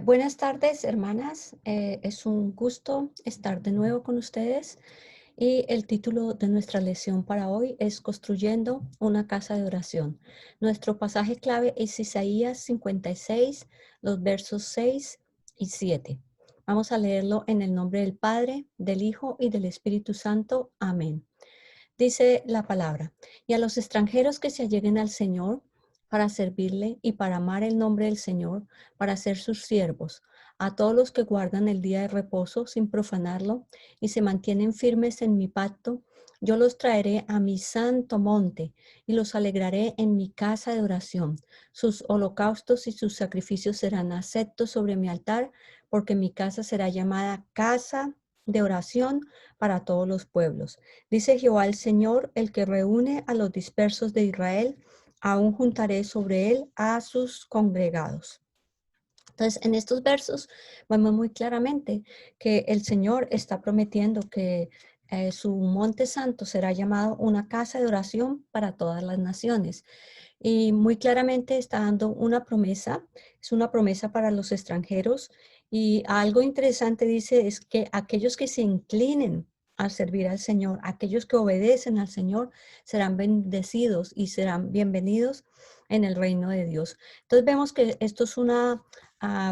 Buenas tardes, hermanas. Es un gusto estar de nuevo con ustedes y el título de nuestra lección para hoy es Construyendo una casa de oración. Nuestro pasaje clave es Isaías 56, los versos 6 y 7. Vamos a leerlo en el nombre del Padre, del Hijo y del Espíritu Santo. Amén. Dice la palabra, y a los extranjeros que se alleguen al Señor para servirle y para amar el nombre del Señor, para ser sus siervos, a todos los que guardan el día de reposo sin profanarlo y se mantienen firmes en mi pacto, yo los traeré a mi santo monte y los alegraré en mi casa de oración. Sus holocaustos y sus sacrificios serán aceptos sobre mi altar, porque mi casa será llamada casa de oración para todos los pueblos. Dice Jehová el Señor, el que reúne a los dispersos de Israel, aún juntaré sobre él a sus congregados. Entonces, en estos versos vemos muy claramente que el Señor está prometiendo que su monte santo será llamado una casa de oración para todas las naciones. Y muy claramente está dando una promesa, es una promesa para los extranjeros. Y algo interesante dice es que aquellos que se inclinen a servir al Señor, aquellos que obedecen al Señor, serán bendecidos y serán bienvenidos en el reino de Dios. Entonces vemos que esto es una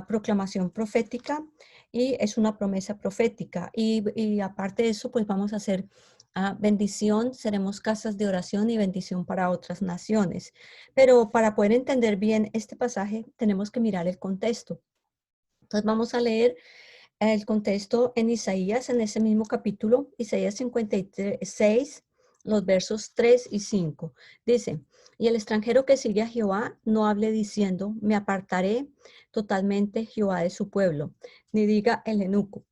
proclamación profética y es una promesa profética. Y aparte de eso, pues vamos a hacer bendición, seremos casas de oración y bendición para otras naciones. Pero para poder entender bien este pasaje, tenemos que mirar el contexto. Entonces vamos a leer el contexto en Isaías, en ese mismo capítulo, Isaías 56, los versos 3 y 5. Dice, y el extranjero que sigue a Jehová no hable diciendo, me apartaré totalmente Jehová de su pueblo, ni diga el eunuco.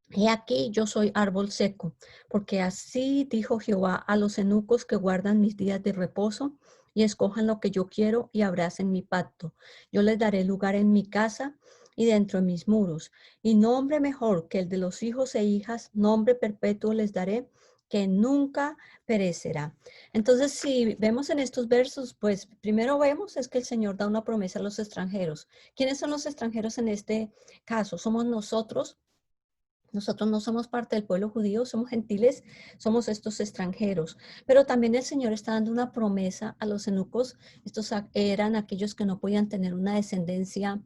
He aquí yo soy árbol seco, porque así dijo Jehová a los eunucos que guardan mis días de reposo y escojan lo que yo quiero y abracen mi pacto. Yo les daré lugar en mi casa y dentro de mis muros, y nombre mejor que el de los hijos e hijas, nombre perpetuo les daré, que nunca perecerá. Entonces, si vemos en estos versos, pues primero vemos es que el Señor da una promesa a los extranjeros. ¿Quiénes son los extranjeros en este caso? Somos nosotros. Nosotros no somos parte del pueblo judío, somos gentiles, somos estos extranjeros. Pero también el Señor está dando una promesa a los eunucos. Estos eran aquellos que no podían tener una descendencia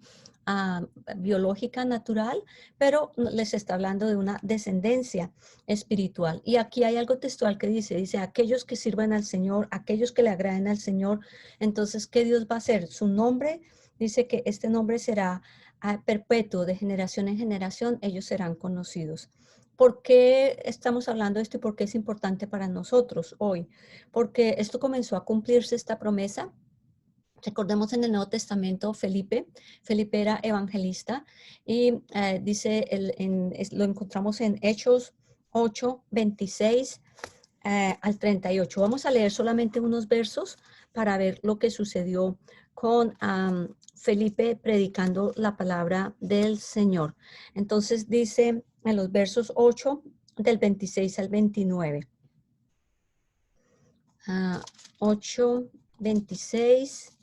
biológica natural, pero les está hablando de una descendencia espiritual. Y aquí hay algo textual que dice, aquellos que sirvan al Señor, aquellos que le agraden al Señor. Entonces, ¿qué Dios va a hacer? Su nombre, dice que este nombre será perpetuo, de generación en generación, ellos serán conocidos. ¿Por qué estamos hablando de esto y por qué es importante para nosotros hoy? Porque esto comenzó a cumplirse, esta promesa. Recordemos en el Nuevo Testamento Felipe era evangelista y dice, lo encontramos en Hechos 8, 26 al 38. Vamos a leer solamente unos versos para ver lo que sucedió con Felipe predicando la palabra del Señor. Entonces dice en los versos 8 del 26 al 29. 8, 26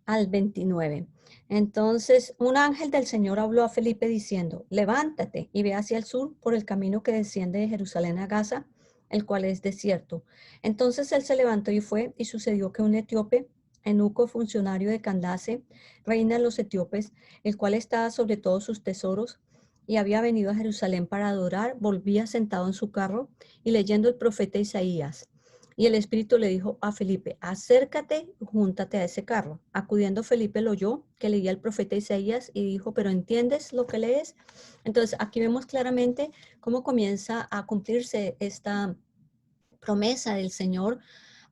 al 29. Entonces, un ángel del Señor habló a Felipe diciendo, levántate y ve hacia el sur por el camino que desciende de Jerusalén a Gaza, el cual es desierto. Entonces él se levantó y fue, y sucedió que un etíope, eunuco funcionario de Candace, reina de los etíopes, el cual estaba sobre todos sus tesoros, y había venido a Jerusalén para adorar, volvía sentado en su carro y leyendo el profeta Isaías. Y el Espíritu le dijo a Felipe, acércate, júntate a ese carro. Acudiendo Felipe lo oyó, que leía el profeta Isaías y dijo, pero ¿entiendes lo que lees? Entonces aquí vemos claramente cómo comienza a cumplirse esta promesa del Señor.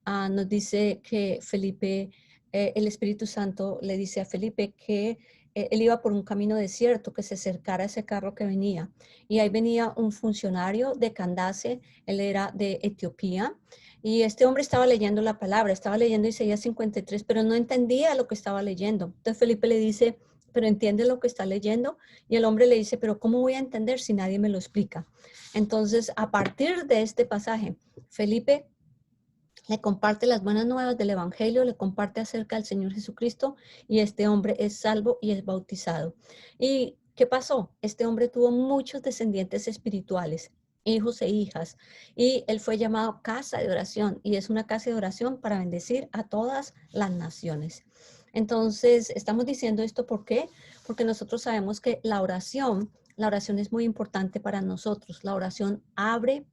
Nos dice que Felipe, el Espíritu Santo le dice a Felipe que él iba por un camino desierto, que se acercara a ese carro que venía. Y ahí venía un funcionario de Candace, él era de Etiopía, y este hombre estaba leyendo la palabra, estaba leyendo Isaías 53, pero no entendía lo que estaba leyendo. Entonces Felipe le dice, pero ¿entiende lo que está leyendo? Y el hombre le dice, pero ¿cómo voy a entender si nadie me lo explica? Entonces, a partir de este pasaje, Felipe le comparte las buenas nuevas del Evangelio, le comparte acerca del Señor Jesucristo y este hombre es salvo y es bautizado. ¿Y qué pasó? Este hombre tuvo muchos descendientes espirituales, hijos e hijas, y él fue llamado casa de oración y es una casa de oración para bendecir a todas las naciones. Entonces, estamos diciendo esto ¿por qué? Porque nosotros sabemos que la oración es muy importante para nosotros. La oración abre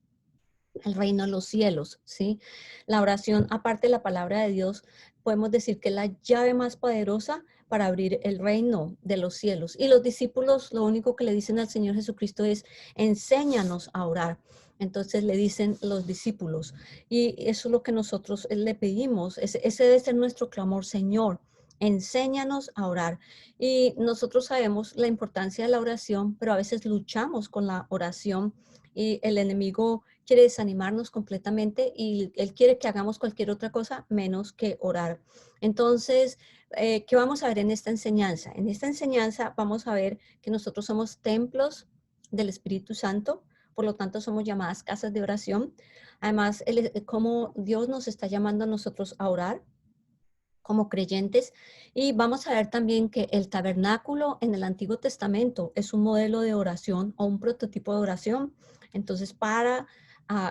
el reino de los cielos, ¿sí? La oración, aparte de la palabra de Dios, podemos decir que es la llave más poderosa para abrir el reino de los cielos. Y los discípulos lo único que le dicen al Señor Jesucristo es, enséñanos a orar. Entonces le dicen los discípulos. Y eso es lo que nosotros le pedimos. Ese debe ser nuestro clamor, Señor. Enséñanos a orar. Y nosotros sabemos la importancia de la oración, pero a veces luchamos con la oración y el enemigo quiere desanimarnos completamente y él quiere que hagamos cualquier otra cosa menos que orar. Entonces, ¿qué vamos a ver en esta enseñanza? En esta enseñanza vamos a ver que nosotros somos templos del Espíritu Santo, por lo tanto somos llamadas casas de oración. Además, cómo Dios nos está llamando a nosotros a orar como creyentes. Y vamos a ver también que el tabernáculo en el Antiguo Testamento es un modelo de oración o un prototipo de oración, entonces para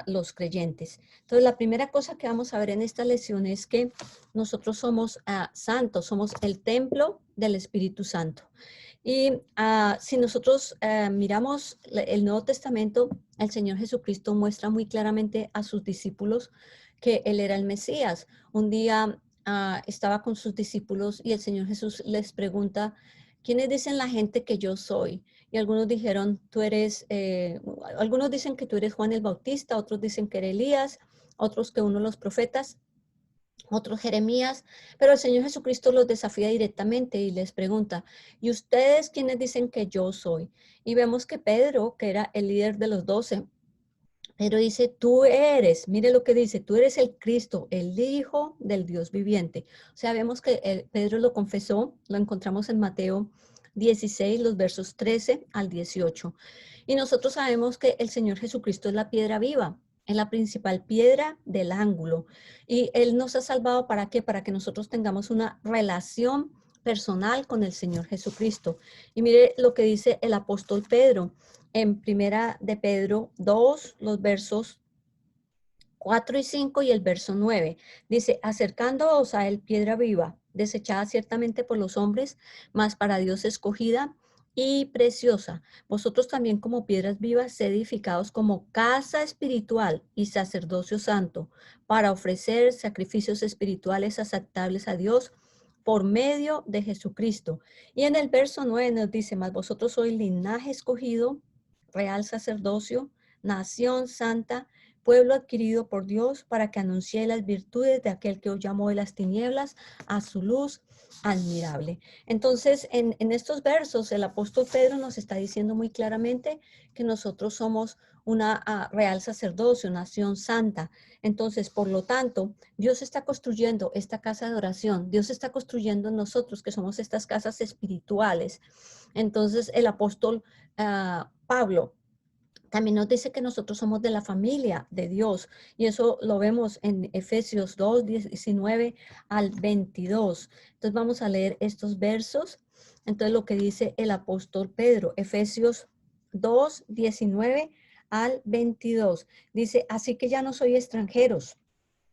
los creyentes. Entonces la primera cosa que vamos a ver en esta lección es que nosotros somos santos, somos el templo del Espíritu Santo. Y si nosotros miramos el Nuevo Testamento, el Señor Jesucristo muestra muy claramente a sus discípulos que Él era el Mesías. Un día estaba con sus discípulos y el Señor Jesús les pregunta, ¿quiénes dicen la gente que yo soy? Y algunos dijeron, algunos dicen que tú eres Juan el Bautista, otros dicen que eres Elías, otros que uno de los profetas, otros Jeremías, pero el Señor Jesucristo los desafía directamente y les pregunta, ¿y ustedes quiénes dicen que yo soy? Y vemos que Pedro, que era el líder de los 12, pero dice, tú eres, mire lo que dice, tú eres el Cristo, el Hijo del Dios viviente. O sea, vemos que Pedro lo confesó, lo encontramos en Mateo 16, los versos 13 al 18. Y nosotros sabemos que el Señor Jesucristo es la piedra viva, es la principal piedra del ángulo. Y Él nos ha salvado ¿para qué? Para que nosotros tengamos una relación personal con el Señor Jesucristo. Y mire lo que dice el apóstol Pedro en primera de Pedro 2, los versos 4 y 5 y el verso 9. Dice, acercándoos a él piedra viva, desechada ciertamente por los hombres, mas para Dios escogida y preciosa. Vosotros también como piedras vivas, edificados como casa espiritual y sacerdocio santo, para ofrecer sacrificios espirituales aceptables a Dios por medio de Jesucristo. Y en el verso 9 nos dice, mas vosotros sois linaje escogido, real sacerdocio, nación santa, pueblo adquirido por Dios para que anuncie las virtudes de aquel que os llamó de las tinieblas a su luz admirable. Entonces, en estos versos, el apóstol Pedro nos está diciendo muy claramente que nosotros somos una real sacerdocio, nación santa. Entonces, por lo tanto, Dios está construyendo esta casa de oración. Dios está construyendo en nosotros, que somos estas casas espirituales. Entonces, el apóstol Pablo también nos dice que nosotros somos de la familia de Dios y eso lo vemos en Efesios 2, 19 al 22. Entonces vamos a leer estos versos. Entonces lo que dice el apóstol Pedro, Efesios 2, 19 al 22. Dice, así que ya no soy extranjeros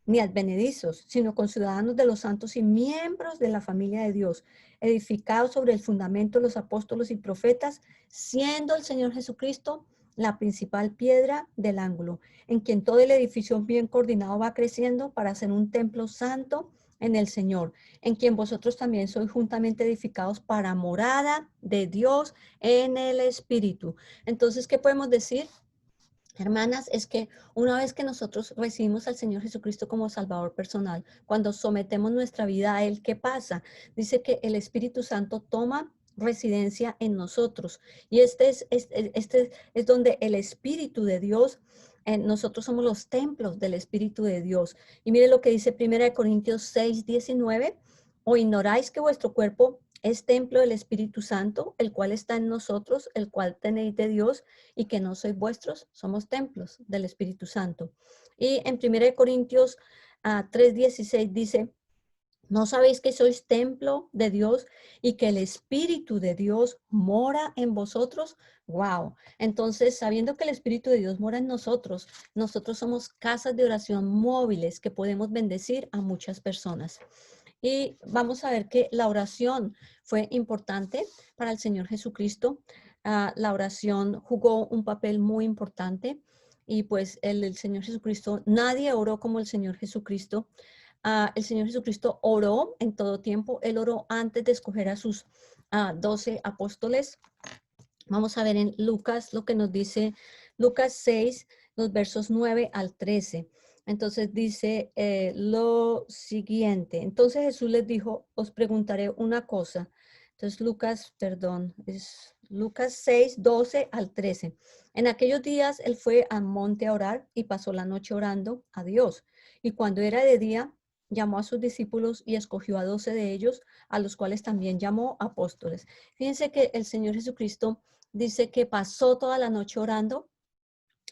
ni advenedizos, sino conciudadanos de los santos y miembros de la familia de Dios, edificados sobre el fundamento de los apóstoles y profetas, siendo el Señor Jesucristo la principal piedra del ángulo, en quien todo el edificio bien coordinado va creciendo para ser un templo santo en el Señor, en quien vosotros también sois juntamente edificados para morada de Dios en el Espíritu. Entonces, ¿qué podemos decir? Hermanas, es que una vez que nosotros recibimos al Señor Jesucristo como Salvador personal, cuando sometemos nuestra vida a Él, ¿qué pasa? Dice que el Espíritu Santo toma residencia en nosotros. Y este es donde el Espíritu de Dios, nosotros somos los templos del Espíritu de Dios. Y mire lo que dice 1 Corintios 6, 19, o ignoráis que vuestro cuerpo es templo del Espíritu Santo, el cual está en nosotros, el cual tenéis de Dios, y que no sois vuestros, somos templos del Espíritu Santo. Y en 1 Corintios 3:16 dice, ¿no sabéis que sois templo de Dios y que el Espíritu de Dios mora en vosotros? Wow. Entonces, sabiendo que el Espíritu de Dios mora en nosotros, nosotros somos casas de oración móviles que podemos bendecir a muchas personas. Y vamos a ver que la oración fue importante para el Señor Jesucristo. La oración jugó un papel muy importante y pues el Señor Jesucristo, nadie oró como el Señor Jesucristo. El Señor Jesucristo oró en todo tiempo. Él oró antes de escoger a sus 12 apóstoles. Vamos a ver en Lucas lo que nos dice Lucas 6, los versos 9 al 13. Entonces dice lo siguiente. Entonces Jesús les dijo, os preguntaré una cosa. Entonces es Lucas 6, 12 al 13. En aquellos días él fue al monte a orar y pasó la noche orando a Dios. Y cuando era de día, llamó a sus discípulos y escogió a 12 de ellos, a los cuales también llamó apóstoles. Fíjense que el Señor Jesucristo dice que pasó toda la noche orando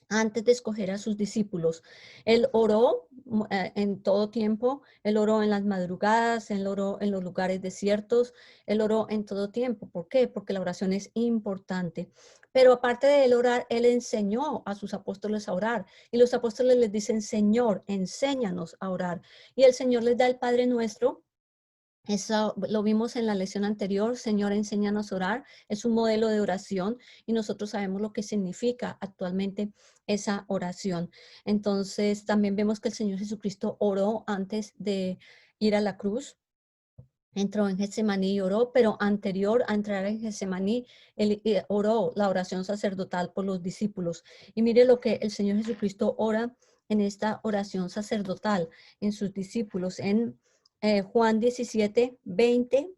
antes de escoger a sus discípulos. Él oró en todo tiempo, él oró en las madrugadas, él oró en los lugares desiertos, él oró en todo tiempo. ¿Por qué? Porque la oración es importante. Pero aparte de él orar, él enseñó a sus apóstoles a orar. Y los apóstoles les dicen, Señor, enséñanos a orar. Y el Señor les da el Padre Nuestro. Eso lo vimos en la lección anterior, Señor, enséñanos a orar. Es un modelo de oración y nosotros sabemos lo que significa actualmente esa oración. Entonces, también vemos que el Señor Jesucristo oró antes de ir a la cruz. Entró en Getsemaní y oró, pero anterior a entrar en Getsemaní, él oró la oración sacerdotal por los discípulos. Y mire lo que el Señor Jesucristo ora en esta oración sacerdotal en sus discípulos, en Juan 17, 20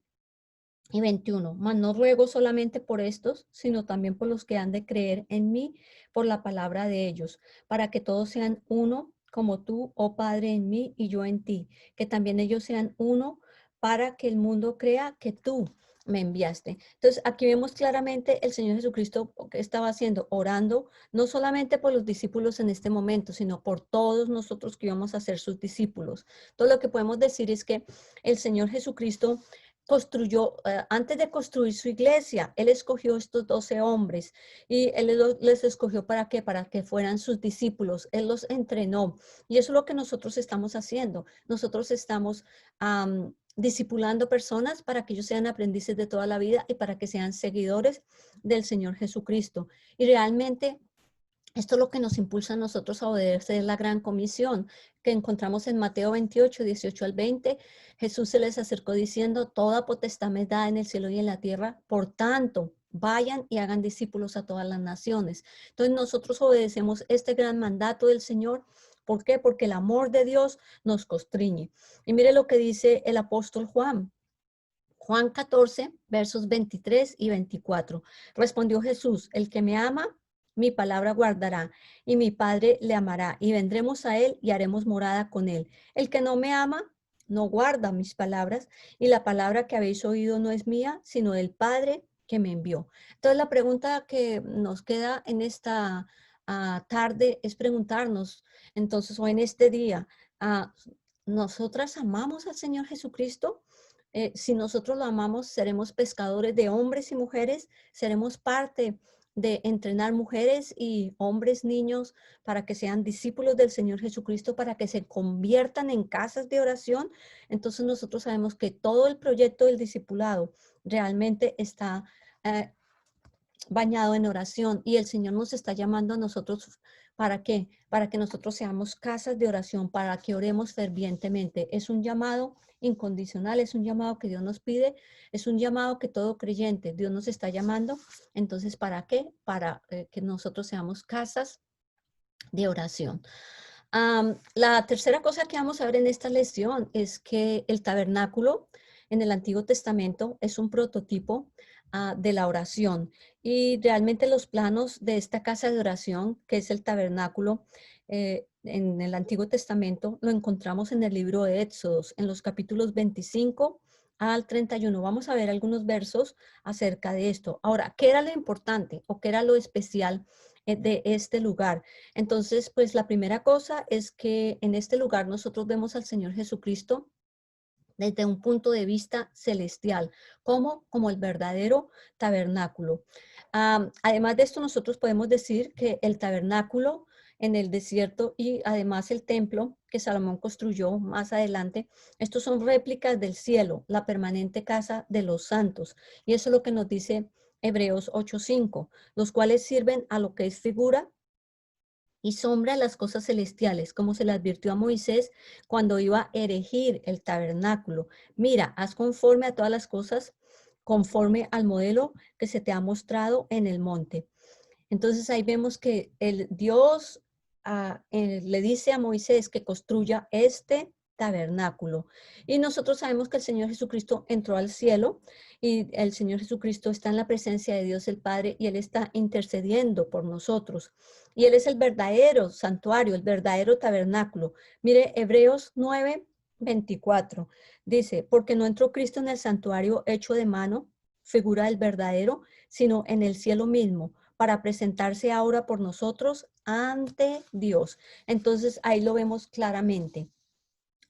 y 21. Mas no ruego solamente por estos, sino también por los que han de creer en mí por la palabra de ellos, para que todos sean uno, como tú, oh Padre, en mí y yo en ti, que también ellos sean uno, para que el mundo crea que tú me enviaste. Entonces, aquí vemos claramente el Señor Jesucristo que estaba haciendo, orando, no solamente por los discípulos en este momento, sino por todos nosotros que íbamos a ser sus discípulos. Todo lo que podemos decir es que el Señor Jesucristo construyó, antes de construir su iglesia, él escogió estos 12 hombres y él les escogió para qué, para que fueran sus discípulos, él los entrenó y eso es lo que nosotros estamos haciendo, nosotros estamos discipulando personas para que ellos sean aprendices de toda la vida y para que sean seguidores del Señor Jesucristo y realmente esto es lo que nos impulsa a nosotros a obedecer la gran comisión que encontramos en Mateo 28, 18 al 20. Jesús se les acercó diciendo, toda potestad me da en el cielo y en la tierra, por tanto, vayan y hagan discípulos a todas las naciones. Entonces nosotros obedecemos este gran mandato del Señor. ¿Por qué? Porque el amor de Dios nos constriñe. Y mire lo que dice el apóstol Juan. Juan 14, versos 23 y 24. Respondió Jesús, el que me ama, mi palabra guardará, y mi Padre le amará, y vendremos a él y haremos morada con él. El que no me ama, no guarda mis palabras, y la palabra que habéis oído no es mía, sino del Padre que me envió. Entonces la pregunta que nos queda en esta tarde es preguntarnos, entonces, o en este día, ¿nosotras amamos al Señor Jesucristo? Si nosotros lo amamos, seremos pescadores de hombres y mujeres, seremos parte de entrenar mujeres y hombres, niños, para que sean discípulos del Señor Jesucristo, para que se conviertan en casas de oración. Entonces nosotros sabemos que todo el proyecto del discipulado realmente está eh, bañado en oración y el Señor nos está llamando a nosotros. ¿Para qué? Para que nosotros seamos casas de oración, para que oremos fervientemente. Es un llamado incondicional, es un llamado que Dios nos pide, es un llamado que todo creyente, Dios nos está llamando. Entonces, ¿para qué? Para que nosotros seamos casas de oración. La tercera cosa que vamos a ver en esta lección es que el tabernáculo en el Antiguo Testamento es un prototipo de la oración y realmente los planos de esta casa de oración, que es el tabernáculo en el Antiguo Testamento, lo encontramos en el libro de Éxodos, en los capítulos 25 al 31. Vamos a ver algunos versos acerca de esto. Ahora, ¿qué era lo importante o qué era lo especial de este lugar. Entonces, pues la primera cosa es que en este lugar nosotros vemos al Señor Jesucristo desde un punto de vista celestial, como el verdadero tabernáculo. Además de esto, nosotros podemos decir que el tabernáculo en el desierto y además el templo que Salomón construyó más adelante, estos son réplicas del cielo, la permanente casa de los santos. Y eso es lo que nos dice Hebreos 8:5, los cuales sirven a lo que es figura y sombra las cosas celestiales, como se le advirtió a Moisés cuando iba a erigir el tabernáculo. Mira, haz conforme a todas las cosas, conforme al modelo que se te ha mostrado en el monte. Entonces ahí vemos que el Dios le dice a Moisés que construya este tabernáculo. Y nosotros sabemos que el Señor Jesucristo entró al cielo y el Señor Jesucristo está en la presencia de Dios el Padre y Él está intercediendo por nosotros. Y Él es el verdadero santuario, el verdadero tabernáculo. Mire, Hebreos 9:24 dice, porque no entró Cristo en el santuario hecho de mano, figura del verdadero, sino en el cielo mismo, para presentarse ahora por nosotros ante Dios. Entonces ahí lo vemos claramente.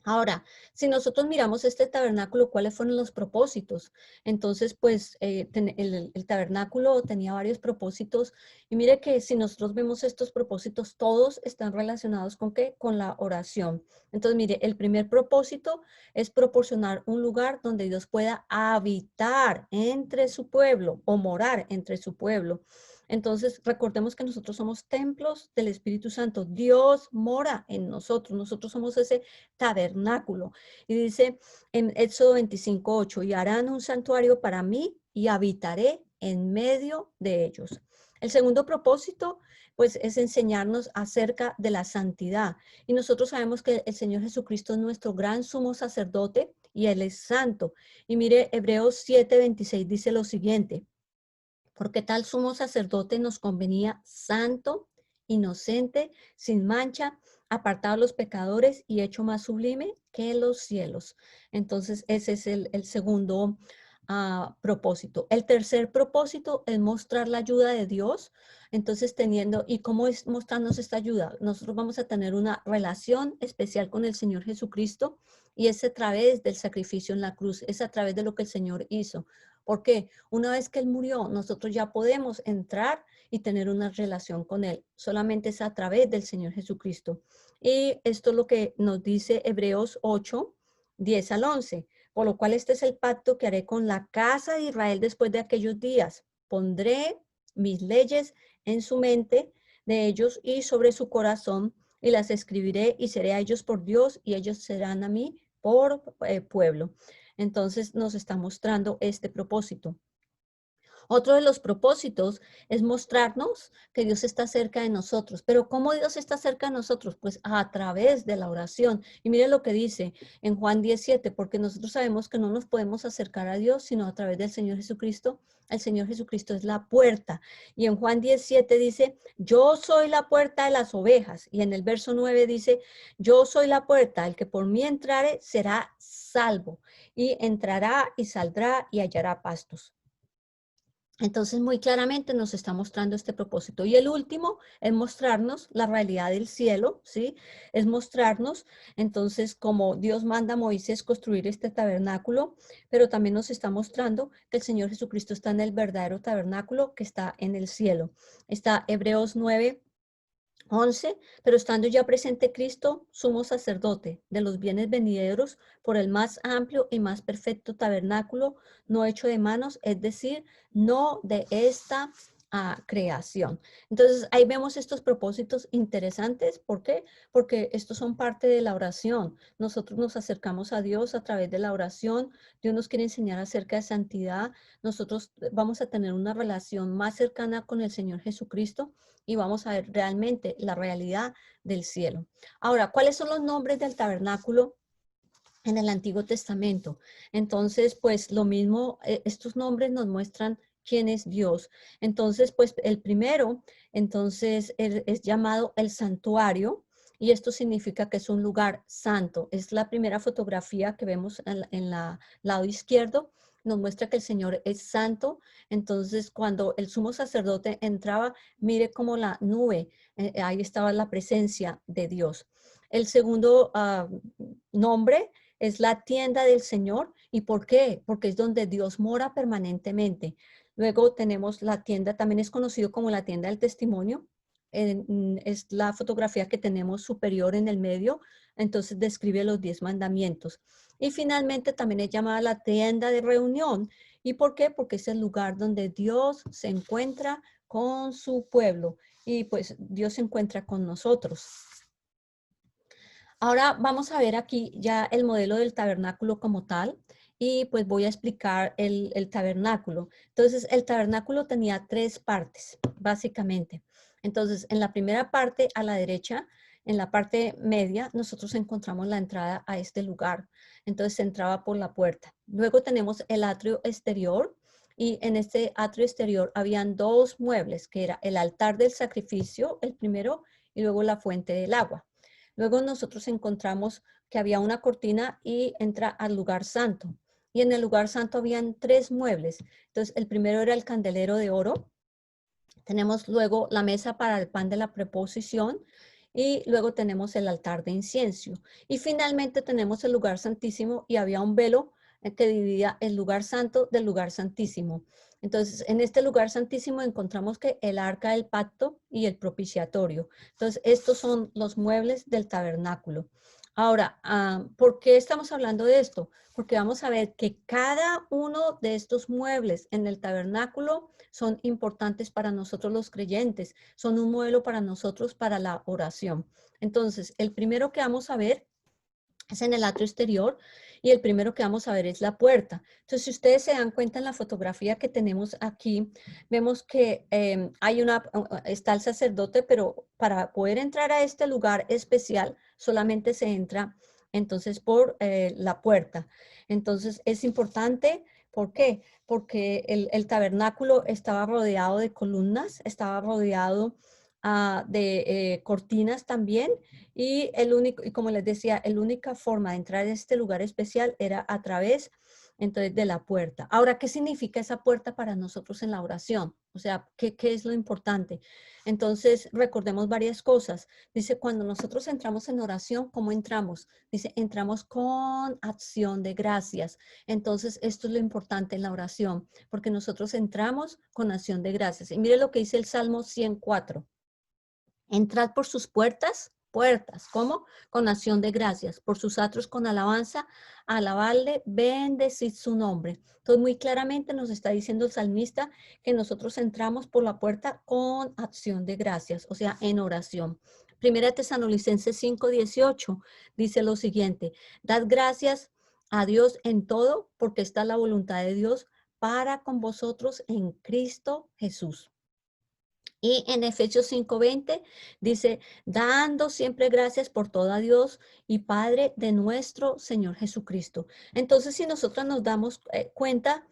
Ahora, si nosotros miramos este tabernáculo, ¿cuáles fueron los propósitos? Entonces, pues el tabernáculo tenía varios propósitos y mire que si nosotros vemos estos propósitos, todos están relacionados con ¿qué? Con la oración. Entonces, mire, el primer propósito es proporcionar un lugar donde Dios pueda habitar entre su pueblo o morar entre su pueblo. Entonces, recordemos que nosotros somos templos del Espíritu Santo. Dios mora en nosotros. Nosotros somos ese tabernáculo. Y dice en Éxodo 25:8, y harán un santuario para mí y habitaré en medio de ellos. El segundo propósito, pues, es enseñarnos acerca de la santidad. Y nosotros sabemos que el Señor Jesucristo es nuestro gran sumo sacerdote y Él es santo. Y mire, Hebreos 7:26 dice lo siguiente, porque tal sumo sacerdote nos convenía santo, inocente, sin mancha, apartado de los pecadores y hecho más sublime que los cielos. Entonces, ese es el segundo propósito. El tercer propósito es mostrar la ayuda de Dios. Entonces, ¿y cómo es mostrarnos esta ayuda? Nosotros vamos a tener una relación especial con el Señor Jesucristo y es a través del sacrificio en la cruz, es a través de lo que el Señor hizo. ¿Por qué? Una vez que Él murió, nosotros ya podemos entrar y tener una relación con Él. Solamente es a través del Señor Jesucristo. Y esto es lo que nos dice Hebreos 8:10-11. Por lo cual este es el pacto que haré con la casa de Israel después de aquellos días. Pondré mis leyes en su mente de ellos y sobre su corazón y las escribiré y seré a ellos por Dios y ellos serán a mí por pueblo. Entonces nos está mostrando este propósito. Otro de los propósitos es mostrarnos que Dios está cerca de nosotros. Pero ¿cómo Dios está cerca de nosotros? Pues a través de la oración. Y mire lo que dice en Juan 17, porque nosotros sabemos que no nos podemos acercar a Dios sino a través del Señor Jesucristo. El Señor Jesucristo es la puerta. Y en Juan 17 dice, yo soy la puerta de las ovejas. Y en el verso 9 dice, yo soy la puerta, el que por mí entrare será salvo. Y entrará y saldrá y hallará pastos. Entonces, muy claramente nos está mostrando este propósito. Y el último es mostrarnos la realidad del cielo, ¿sí? Es mostrarnos, entonces, como Dios manda a Moisés construir este tabernáculo, pero también nos está mostrando que el Señor Jesucristo está en el verdadero tabernáculo que está en el cielo. Está Hebreos 9:11, pero estando ya presente Cristo, sumo sacerdote de los bienes venideros por el más amplio y más perfecto tabernáculo, no hecho de manos, es decir, no de esta creación. Entonces, ahí vemos estos propósitos interesantes. ¿Por qué? Porque estos son parte de la oración. Nosotros nos acercamos a Dios a través de la oración. Dios nos quiere enseñar acerca de santidad. Nosotros vamos a tener una relación más cercana con el Señor Jesucristo y vamos a ver realmente la realidad del cielo. Ahora, ¿cuáles son los nombres del tabernáculo en el Antiguo Testamento? Entonces, pues lo mismo, estos nombres nos muestran quién es Dios. Entonces, pues el primero, entonces, es llamado el santuario. Y esto significa que es un lugar santo. Es la primera fotografía que vemos en la lado izquierdo. nos muestra que el Señor es santo. Entonces, cuando el sumo sacerdote entraba, mire como la nube, ahí estaba la presencia de Dios. El segundo nombre es la tienda del Señor. ¿Y por qué? Porque es donde Dios mora permanentemente. Luego tenemos la tienda, también es conocido como la tienda del testimonio. Es la fotografía que tenemos superior en el medio, entonces describe los 10 mandamientos. Y finalmente también es llamada la tienda de reunión. ¿Y por qué? Porque es el lugar donde Dios se encuentra con su pueblo y pues Dios se encuentra con nosotros. Ahora vamos a ver aquí ya el modelo del tabernáculo como tal y pues voy a explicar el tabernáculo. Entonces el tabernáculo tenía 3 partes básicamente. Entonces en la primera parte a la derecha, en la parte media, nosotros encontramos la entrada a este lugar. Entonces se entraba por la puerta. Luego tenemos el atrio exterior y en este atrio exterior habían 2 muebles que era el altar del sacrificio, el primero, y luego la fuente del agua. Luego nosotros encontramos que había una cortina y entra al lugar santo. Y en el lugar santo habían 3 muebles. Entonces, el primero era el candelero de oro. Tenemos luego la mesa para el pan de la preposición y luego tenemos el altar de incienso. Y finalmente tenemos el lugar santísimo y había un velo que dividía el lugar santo del lugar santísimo. Entonces, en este lugar santísimo encontramos que el arca del pacto y el propiciatorio. Entonces, estos son los muebles del tabernáculo. Ahora, ¿por qué estamos hablando de esto? Porque vamos a ver que cada uno de estos muebles en el tabernáculo son importantes para nosotros los creyentes, son un modelo para nosotros para la oración. Entonces, el primero que vamos a ver es en el atrio exterior y el primero que vamos a ver es la puerta. Entonces, si ustedes se dan cuenta en la fotografía que tenemos aquí, vemos que está el sacerdote, pero para poder entrar a este lugar especial solamente se entra entonces por la puerta. Entonces, es importante. ¿Por qué? Porque el tabernáculo estaba rodeado de columnas, estaba rodeado de cortinas también y y como les decía, la única forma de entrar a este lugar especial era a través entonces de la puerta. Ahora, ¿qué significa esa puerta para nosotros en la oración? O sea, ¿qué es lo importante? Entonces, recordemos varias cosas. Dice, cuando nosotros entramos en oración, ¿cómo entramos? Dice, entramos con acción de gracias. Entonces, esto es lo importante en la oración, porque nosotros entramos con acción de gracias. Y mire lo que dice el Salmo 104. Entrad por sus puertas, ¿cómo? Con acción de gracias, por sus atrios con alabanza, alabarle, bendecid su nombre. Entonces, muy claramente nos está diciendo el salmista que nosotros entramos por la puerta con acción de gracias, o sea, en oración. Primera Tesalonicenses 5:18 dice lo siguiente, dad gracias a Dios en todo, porque está la voluntad de Dios para con vosotros en Cristo Jesús. Y en Efesios 5:20 dice, dando siempre gracias por todo a Dios y Padre de nuestro Señor Jesucristo. Entonces, si nosotros nos damos cuenta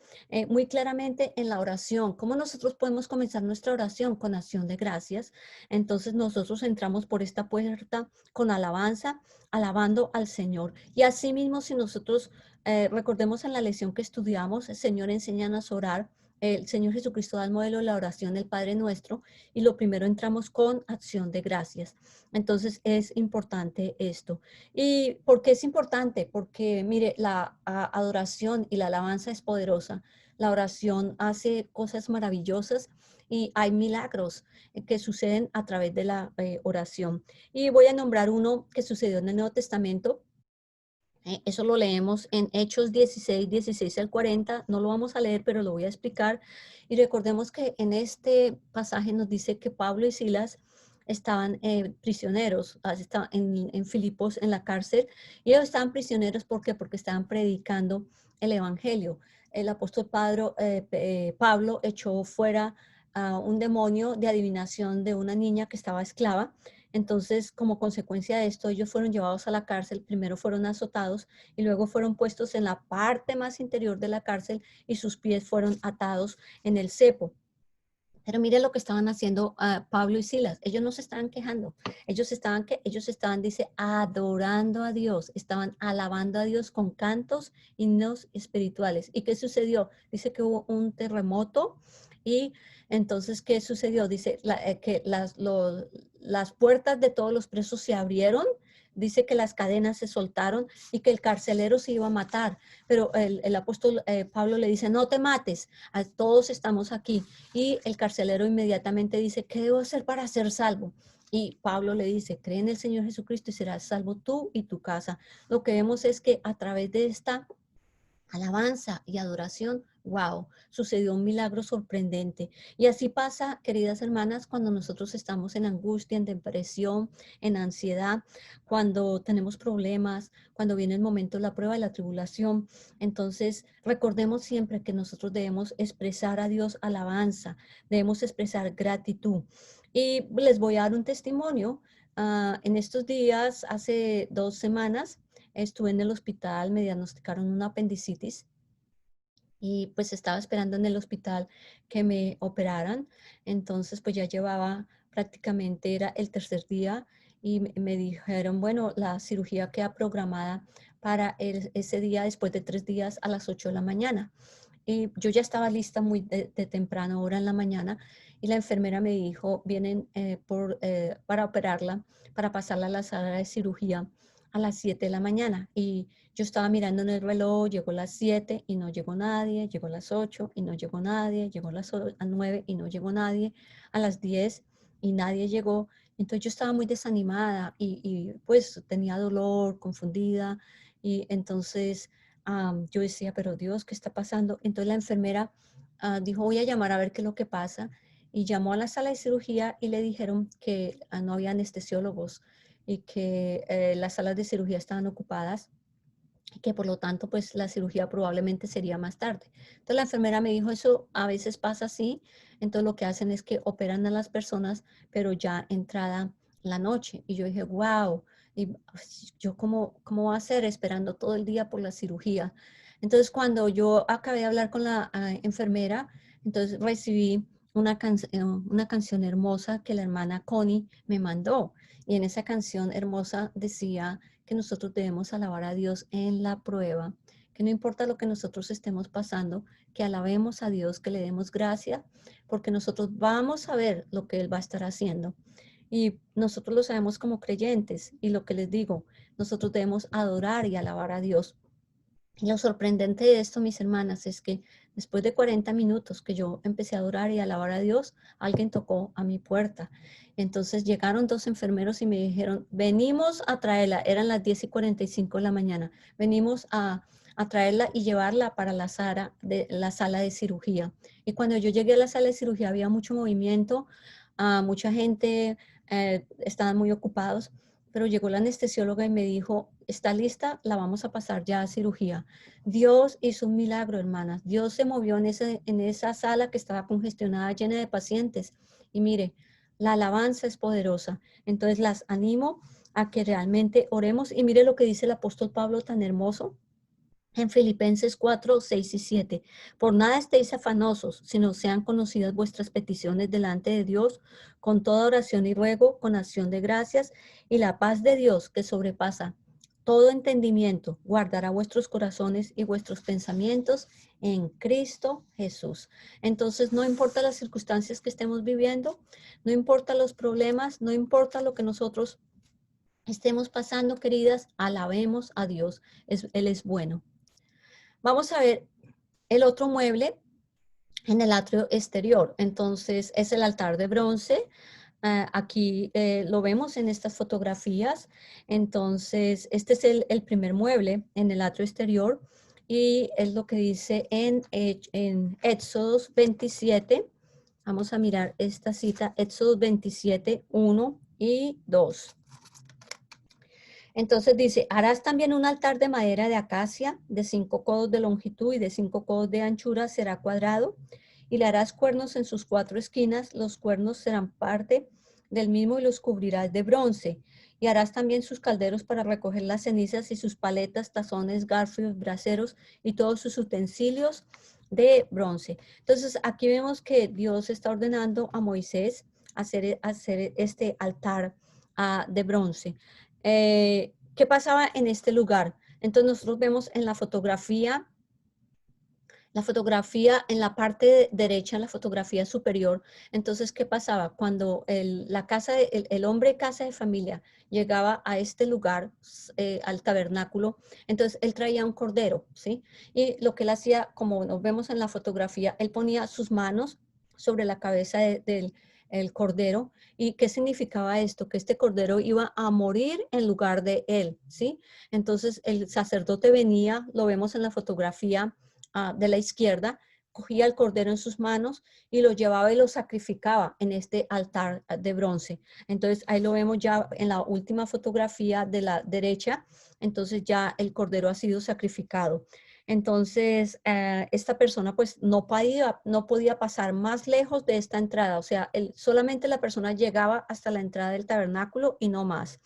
muy claramente en la oración, cómo nosotros podemos comenzar nuestra oración con acción de gracias, entonces nosotros entramos por esta puerta con alabanza, alabando al Señor. Y asimismo, si nosotros recordemos en la lección que estudiamos, el Señor enséñanos a orar. El Señor Jesucristo da el modelo de la oración del Padre Nuestro y lo primero entramos con acción de gracias. Entonces es importante esto. ¿Y por qué es importante? Porque mire, la adoración y la alabanza es poderosa. La oración hace cosas maravillosas y hay milagros que suceden a través de la oración. Y voy a nombrar uno que sucedió en el Nuevo Testamento. Eso lo leemos en Hechos 16 al 40. No lo vamos a leer, pero lo voy a explicar. Y recordemos que en este pasaje nos dice que Pablo y Silas estaban prisioneros, estaban en Filipos, en la cárcel. Y ellos estaban prisioneros, ¿por qué? Porque estaban predicando el evangelio. El apóstol Pablo echó fuera a un demonio de adivinación de una niña que estaba esclava. Entonces, como consecuencia de esto, ellos fueron llevados a la cárcel, primero fueron azotados y luego fueron puestos en la parte más interior de la cárcel y sus pies fueron atados en el cepo. Pero mire lo que estaban haciendo Pablo y Silas. Ellos no se estaban quejando. Ellos estaban, dice, adorando a Dios. Estaban alabando a Dios con cantos, himnos espirituales. ¿Y qué sucedió? Dice que hubo un terremoto y entonces, ¿qué sucedió? Dice que las puertas de todos los presos se abrieron. Dice que las cadenas se soltaron y que el carcelero se iba a matar. Pero el apóstol Pablo le dice, no te mates, todos estamos aquí. Y el carcelero inmediatamente dice, ¿qué debo hacer para ser salvo? Y Pablo le dice, cree en el Señor Jesucristo y serás salvo tú y tu casa. Lo que vemos es que a través de esta alabanza y adoración, wow, sucedió un milagro sorprendente. Y así pasa, queridas hermanas, cuando nosotros estamos en angustia, en depresión, en ansiedad, cuando tenemos problemas, cuando viene el momento de la prueba y la tribulación. Entonces, recordemos siempre que nosotros debemos expresar a Dios alabanza, debemos expresar gratitud. Y les voy a dar un testimonio. En estos días, hace 2 semanas, estuve en el hospital, me diagnosticaron una apendicitis y pues estaba esperando en el hospital que me operaran. Entonces pues ya llevaba prácticamente, era el tercer día y me dijeron, bueno, la cirugía queda programada para ese día después de 3 días a las 8 de la mañana. Y yo ya estaba lista muy de temprano, hora en la mañana, y la enfermera me dijo, vienen para operarla, para pasarla a la sala de cirugía a las 7 de la mañana. Y yo estaba mirando en el reloj, llegó a las 7 y no llegó nadie, llegó a las 8 y no llegó nadie, llegó a 9 y no llegó nadie, a las 10 y nadie llegó. Entonces yo estaba muy desanimada y pues tenía dolor, confundida, y entonces yo decía, pero Dios, ¿qué está pasando? Entonces la enfermera dijo, voy a llamar a ver qué es lo que pasa. Y llamó a la sala de cirugía y le dijeron que no había anestesiólogos y que las salas de cirugía estaban ocupadas y que por lo tanto pues la cirugía probablemente sería más tarde. Entonces la enfermera me dijo, eso a veces pasa así, entonces lo que hacen es que operan a las personas, pero ya entrada la noche. Y yo dije, wow, y yo cómo va a ser esperando todo el día por la cirugía. Entonces cuando yo acabé de hablar con la enfermera, entonces recibí una canción hermosa que la hermana Connie me mandó. Y en esa canción hermosa decía, que nosotros debemos alabar a Dios en la prueba, que no importa lo que nosotros estemos pasando, que alabemos a Dios, que le demos gracia, porque nosotros vamos a ver lo que Él va a estar haciendo. Y nosotros lo sabemos como creyentes, y lo que les digo, nosotros debemos adorar y alabar a Dios. Y lo sorprendente de esto, mis hermanas, es que después de 40 minutos que yo empecé a adorar y a alabar a Dios, alguien tocó a mi puerta. Entonces llegaron 2 enfermeros y me dijeron, venimos a traerla, eran las 10:45 de la mañana, venimos a traerla y llevarla para la sala de cirugía. Y cuando yo llegué a la sala de cirugía había mucho movimiento, mucha gente, estaban muy ocupados, pero llegó la anestesióloga y me dijo, está lista, la vamos a pasar ya a cirugía. Dios hizo un milagro, hermanas. Dios se movió en esa sala que estaba congestionada, llena de pacientes. Y mire, la alabanza es poderosa. Entonces las animo a que realmente oremos. Y mire lo que dice el apóstol Pablo tan hermoso en Filipenses 4, 6 y 7. Por nada estéis afanosos, sino sean conocidas vuestras peticiones delante de Dios con toda oración y ruego, con acción de gracias, y la paz de Dios que sobrepasa todo entendimiento, guardará vuestros corazones y vuestros pensamientos en Cristo Jesús. Entonces, no importa las circunstancias que estemos viviendo, no importa los problemas, no importa lo que nosotros estemos pasando, queridas, alabemos a Dios. Él es bueno. Vamos a ver el otro mueble en el atrio exterior. Entonces, es el altar de bronce. Aquí lo vemos en estas fotografías. Entonces, este es el primer mueble en el atrio exterior y es lo que dice en Éxodos 27. Vamos a mirar esta cita, Éxodos 27, 1 y 2. Entonces dice, harás también un altar de madera de acacia de 5 codos de longitud y de 5 codos de anchura, será cuadrado, y le harás cuernos en sus 4 esquinas, los cuernos serán parte del mismo y los cubrirás de bronce, y harás también sus calderos para recoger las cenizas y sus paletas, tazones, garfios, braseros y todos sus utensilios de bronce. Entonces aquí vemos que Dios está ordenando a Moisés hacer este altar de bronce. ¿Qué pasaba en este lugar? Entonces nosotros vemos en la fotografía en la parte derecha, en la fotografía superior. Entonces, ¿qué pasaba? Cuando el hombre casa de familia llegaba a este lugar, al tabernáculo, entonces él traía un cordero, ¿sí? Y lo que él hacía, como nos vemos en la fotografía, él ponía sus manos sobre la cabeza del el cordero. ¿Y qué significaba esto? Que este cordero iba a morir en lugar de él, ¿sí? Entonces el sacerdote venía, lo vemos en la fotografía, de la izquierda, cogía el cordero en sus manos y lo llevaba y lo sacrificaba en este altar de bronce. Entonces ahí lo vemos ya en la última fotografía de la derecha. Entonces ya el cordero ha sido sacrificado. Entonces esta persona pues no podía pasar más lejos de esta entrada. O sea, solamente la persona llegaba hasta la entrada del tabernáculo y no más.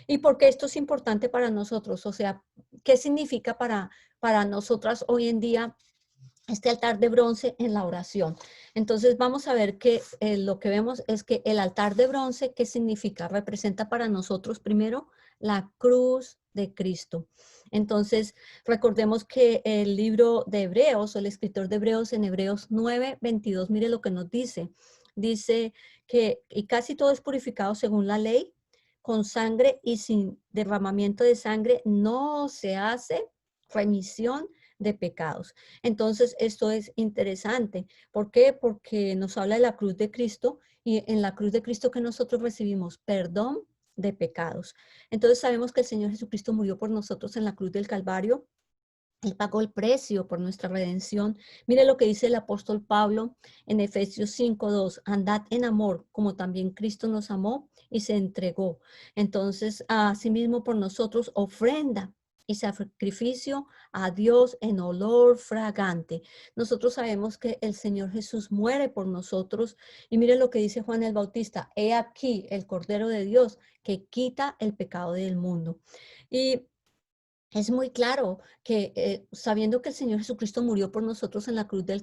¿Y por qué esto es importante para nosotros? O sea, ¿qué significa para nosotras hoy en día este altar de bronce en la oración? Entonces vamos a ver que lo que vemos es que el altar de bronce, ¿qué significa? Representa para nosotros primero la cruz de Cristo. Entonces recordemos que el libro de Hebreos, o el escritor de Hebreos en Hebreos 9:22, mire lo que nos dice. Dice que y casi todo es purificado según la ley, con sangre y sin derramamiento de sangre no se hace remisión de pecados. Entonces, esto es interesante. ¿Por qué? Porque nos habla de la cruz de Cristo, y en la cruz de Cristo que nosotros recibimos perdón de pecados. Entonces sabemos que el Señor Jesucristo murió por nosotros en la cruz del Calvario. Él pagó el precio por nuestra redención. Mire lo que dice el apóstol Pablo en Efesios 5:2. Andad en amor, como también Cristo nos amó y se entregó. Entonces, asimismo por nosotros, ofrenda y sacrificio a Dios en olor fragante. Nosotros sabemos que el Señor Jesús muere por nosotros. Y mire lo que dice Juan el Bautista. He aquí el Cordero de Dios que quita el pecado del mundo. Y es muy claro que sabiendo que el Señor Jesucristo murió por nosotros en la cruz del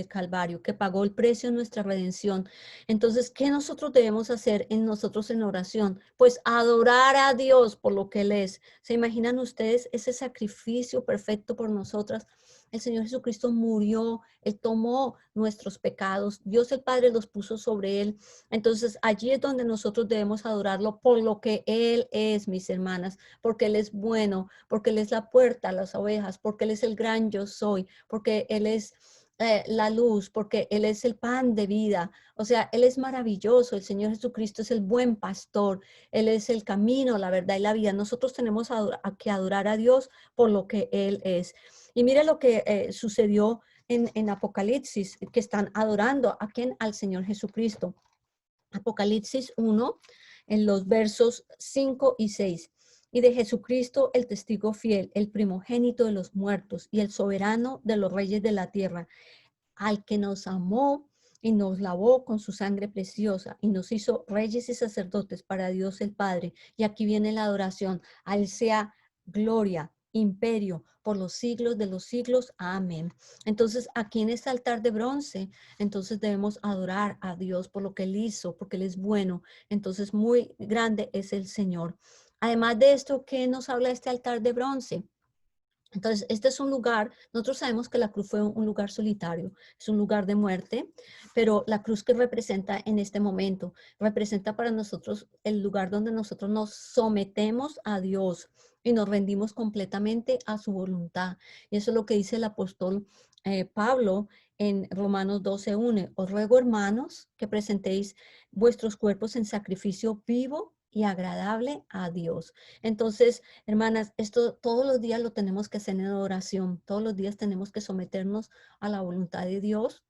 Calvario, que pagó el precio de nuestra redención, entonces, ¿qué nosotros debemos hacer nosotros en oración? Pues adorar a Dios por lo que Él es. ¿Se imaginan ustedes ese sacrificio perfecto por nosotras? El Señor Jesucristo murió, Él tomó nuestros pecados, Dios el Padre los puso sobre Él. Entonces, allí es donde nosotros debemos adorarlo por lo que Él es, mis hermanas, porque Él es bueno, porque Él es la puerta a las ovejas, porque Él es el gran yo soy, porque Él es la luz, porque Él es el pan de vida. O sea, Él es maravilloso. El Señor Jesucristo es el buen pastor. Él es el camino, la verdad y la vida. Nosotros tenemos que adorar a Dios por lo que Él es. Y mire lo que sucedió en Apocalipsis, que están adorando a quién, al Señor Jesucristo. Apocalipsis 1, en los versos 5 y 6. Y de Jesucristo, el testigo fiel, el primogénito de los muertos y el soberano de los reyes de la tierra, al que nos amó y nos lavó con su sangre preciosa y nos hizo reyes y sacerdotes para Dios el Padre. Y aquí viene la adoración. A Él sea gloria, imperio, por los siglos de los siglos. Amén. Entonces, aquí en este altar de bronce, entonces debemos adorar a Dios por lo que Él hizo, porque Él es bueno. Entonces, muy grande es el Señor. Además de esto, ¿qué nos habla este altar de bronce? Entonces, este es un lugar, nosotros sabemos que la cruz fue un lugar solitario, es un lugar de muerte, pero la cruz que representa en este momento, representa para nosotros el lugar donde nosotros nos sometemos a Dios y nos rendimos completamente a su voluntad. Y eso es lo que dice el apóstol Pablo en Romanos 12:1. Os ruego, hermanos, que presentéis vuestros cuerpos en sacrificio vivo y agradable a Dios. Entonces, hermanas, esto todos los días lo tenemos que hacer en oración, todos los días tenemos que someternos a la voluntad de Dios.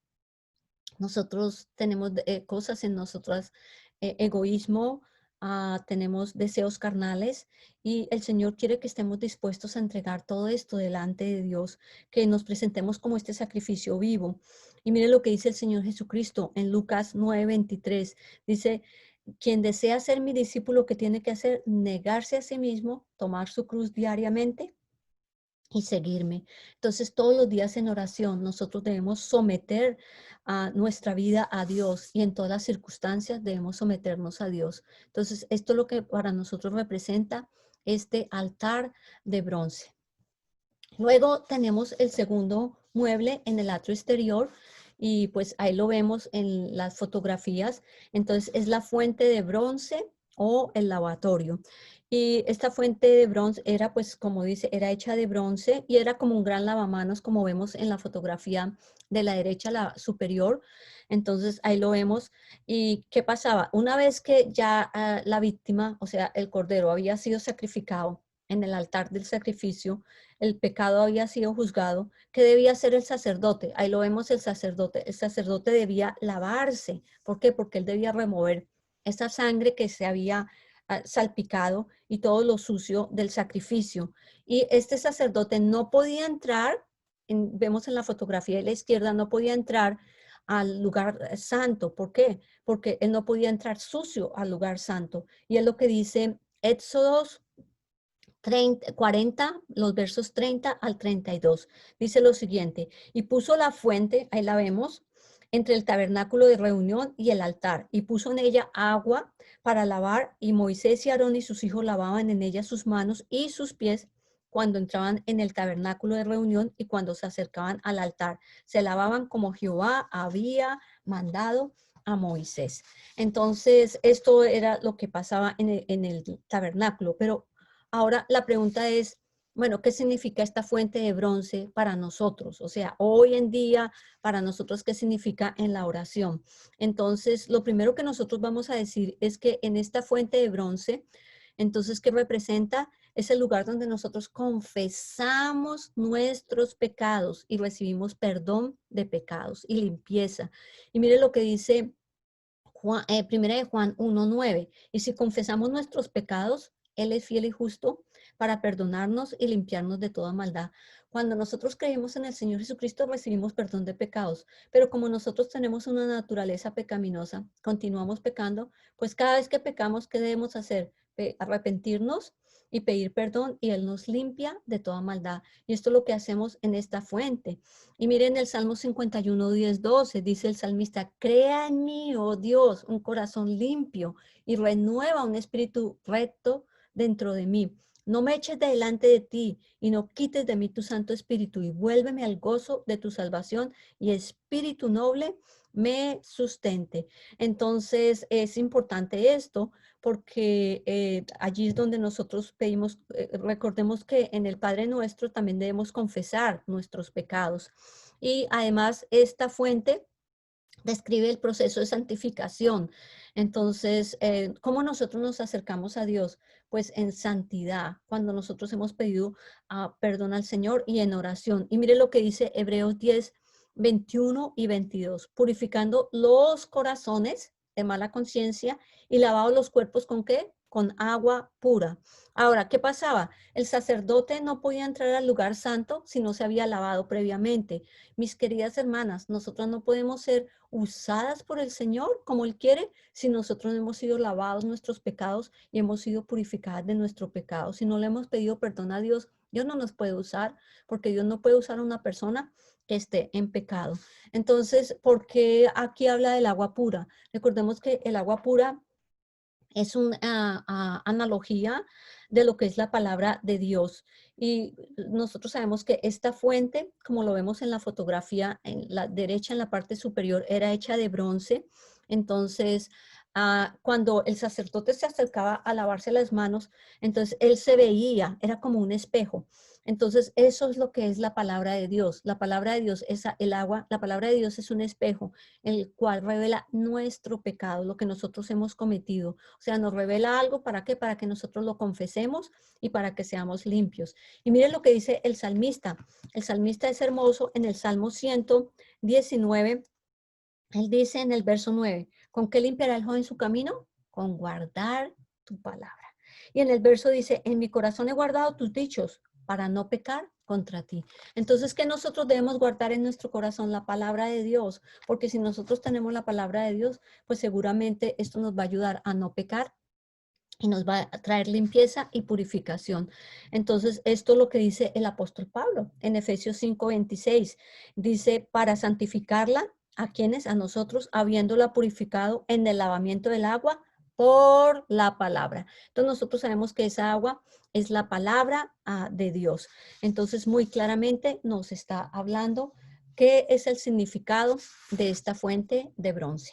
Nosotros tenemos cosas en nosotras, egoísmo, tenemos deseos carnales, y el Señor quiere que estemos dispuestos a entregar todo esto delante de Dios, que nos presentemos como este sacrificio vivo. Y mire lo que dice el Señor Jesucristo en Lucas 9:23. Dice, quien desea ser mi discípulo, ¿qué tiene que hacer? Negarse a sí mismo, tomar su cruz diariamente y seguirme. Entonces, todos los días en oración, nosotros debemos someter a nuestra vida a Dios y en todas las circunstancias debemos someternos a Dios. Entonces, esto es lo que para nosotros representa este altar de bronce. Luego tenemos el segundo mueble en el atrio exterior y pues ahí lo vemos en las fotografías. Entonces es la fuente de bronce o el lavatorio. Y esta fuente de bronce era pues como dice, era hecha de bronce y era como un gran lavamanos como vemos en la fotografía de la derecha, la superior. Entonces ahí lo vemos. ¿Y qué pasaba? Una vez que ya la víctima, o sea, el cordero había sido sacrificado en el altar del sacrificio, el pecado había sido juzgado, ¿qué debía hacer el sacerdote? Ahí lo vemos el sacerdote. El sacerdote debía lavarse. ¿Por qué? Porque él debía remover esa sangre que se había salpicado y todo lo sucio del sacrificio. Y este sacerdote no podía entrar, vemos en la fotografía de la izquierda, no podía entrar al lugar santo. ¿Por qué? Porque él no podía entrar sucio al lugar santo. Y es lo que dice Éxodo 40, los versos 30 al 32. Dice lo siguiente, y puso la fuente, ahí la vemos, entre el tabernáculo de reunión y el altar, y puso en ella agua para lavar, y Moisés y Aarón y sus hijos lavaban en ella sus manos y sus pies cuando entraban en el tabernáculo de reunión y cuando se acercaban al altar. Se lavaban como Jehová había mandado a Moisés. Entonces, esto era lo que pasaba en el tabernáculo, pero ahora la pregunta es, bueno, ¿qué significa esta fuente de bronce para nosotros? O sea, hoy en día, para nosotros, ¿qué significa en la oración? Entonces, lo primero que nosotros vamos a decir es que en esta fuente de bronce, entonces, ¿qué representa? Es el lugar donde nosotros confesamos nuestros pecados y recibimos perdón de pecados y limpieza. Y mire lo que dice Primera de Juan 1:9. Y si confesamos nuestros pecados, Él es fiel y justo para perdonarnos y limpiarnos de toda maldad. Cuando nosotros creemos en el Señor Jesucristo, recibimos perdón de pecados. Pero como nosotros tenemos una naturaleza pecaminosa, continuamos pecando, pues cada vez que pecamos, ¿qué debemos hacer? Arrepentirnos y pedir perdón y Él nos limpia de toda maldad. Y esto es lo que hacemos en esta fuente. Y miren el Salmo 51, 10, 12, dice el salmista, crea en mí, oh Dios, un corazón limpio y renueva un espíritu recto dentro de mí. No me eches de delante de ti y no quites de mí tu Santo Espíritu y vuélveme al gozo de tu salvación y espíritu noble me sustente. Entonces es importante esto porque allí es donde nosotros pedimos, recordemos que en el Padre Nuestro también debemos confesar nuestros pecados. Y además esta fuente describe el proceso de santificación. Entonces, ¿cómo nosotros nos acercamos a Dios? Pues en santidad, cuando nosotros hemos pedido perdón al Señor y en oración. Y mire lo que dice Hebreos 10, 21 y 22, purificando los corazones de mala conciencia y lavados los cuerpos ¿con qué? Con agua pura. Ahora, ¿qué pasaba? El sacerdote no podía entrar al lugar santo si no se había lavado previamente. Mis queridas hermanas, nosotros no podemos ser usadas por el Señor como Él quiere si nosotros no hemos sido lavados nuestros pecados y hemos sido purificadas de nuestro pecado. Si no le hemos pedido perdón a Dios, Dios no nos puede usar porque Dios no puede usar a una persona que esté en pecado. Entonces, ¿por qué aquí habla del agua pura? Recordemos que el agua pura es una analogía de lo que es la palabra de Dios. Y nosotros sabemos que esta fuente, como lo vemos en la fotografía, en la derecha, en la parte superior, era hecha de bronce. Entonces, cuando el sacerdote se acercaba a lavarse las manos, entonces él se veía, era como un espejo. Entonces, eso es lo que es la palabra de Dios. La palabra de Dios es el agua, la palabra de Dios es un espejo, el cual revela nuestro pecado, lo que nosotros hemos cometido. O sea, nos revela algo, ¿para qué? Para que nosotros lo confesemos y para que seamos limpios. Y miren lo que dice el salmista. El salmista es hermoso en el Salmo 119. Él dice en el verso 9, ¿con qué limpiará el joven su camino? Con guardar tu palabra. Y en el verso dice, en mi corazón he guardado tus dichos para no pecar contra ti. Entonces, ¿qué nosotros debemos guardar en nuestro corazón? La palabra de Dios, porque si nosotros tenemos la palabra de Dios, pues seguramente esto nos va a ayudar a no pecar y nos va a traer limpieza y purificación. Entonces, esto es lo que dice el apóstol Pablo en Efesios 5:26. Dice, para santificarla, ¿a quienes? A nosotros, habiéndola purificado en el lavamiento del agua por la palabra. Entonces, nosotros sabemos que esa agua es la palabra de Dios. Entonces, muy claramente nos está hablando qué es el significado de esta fuente de bronce.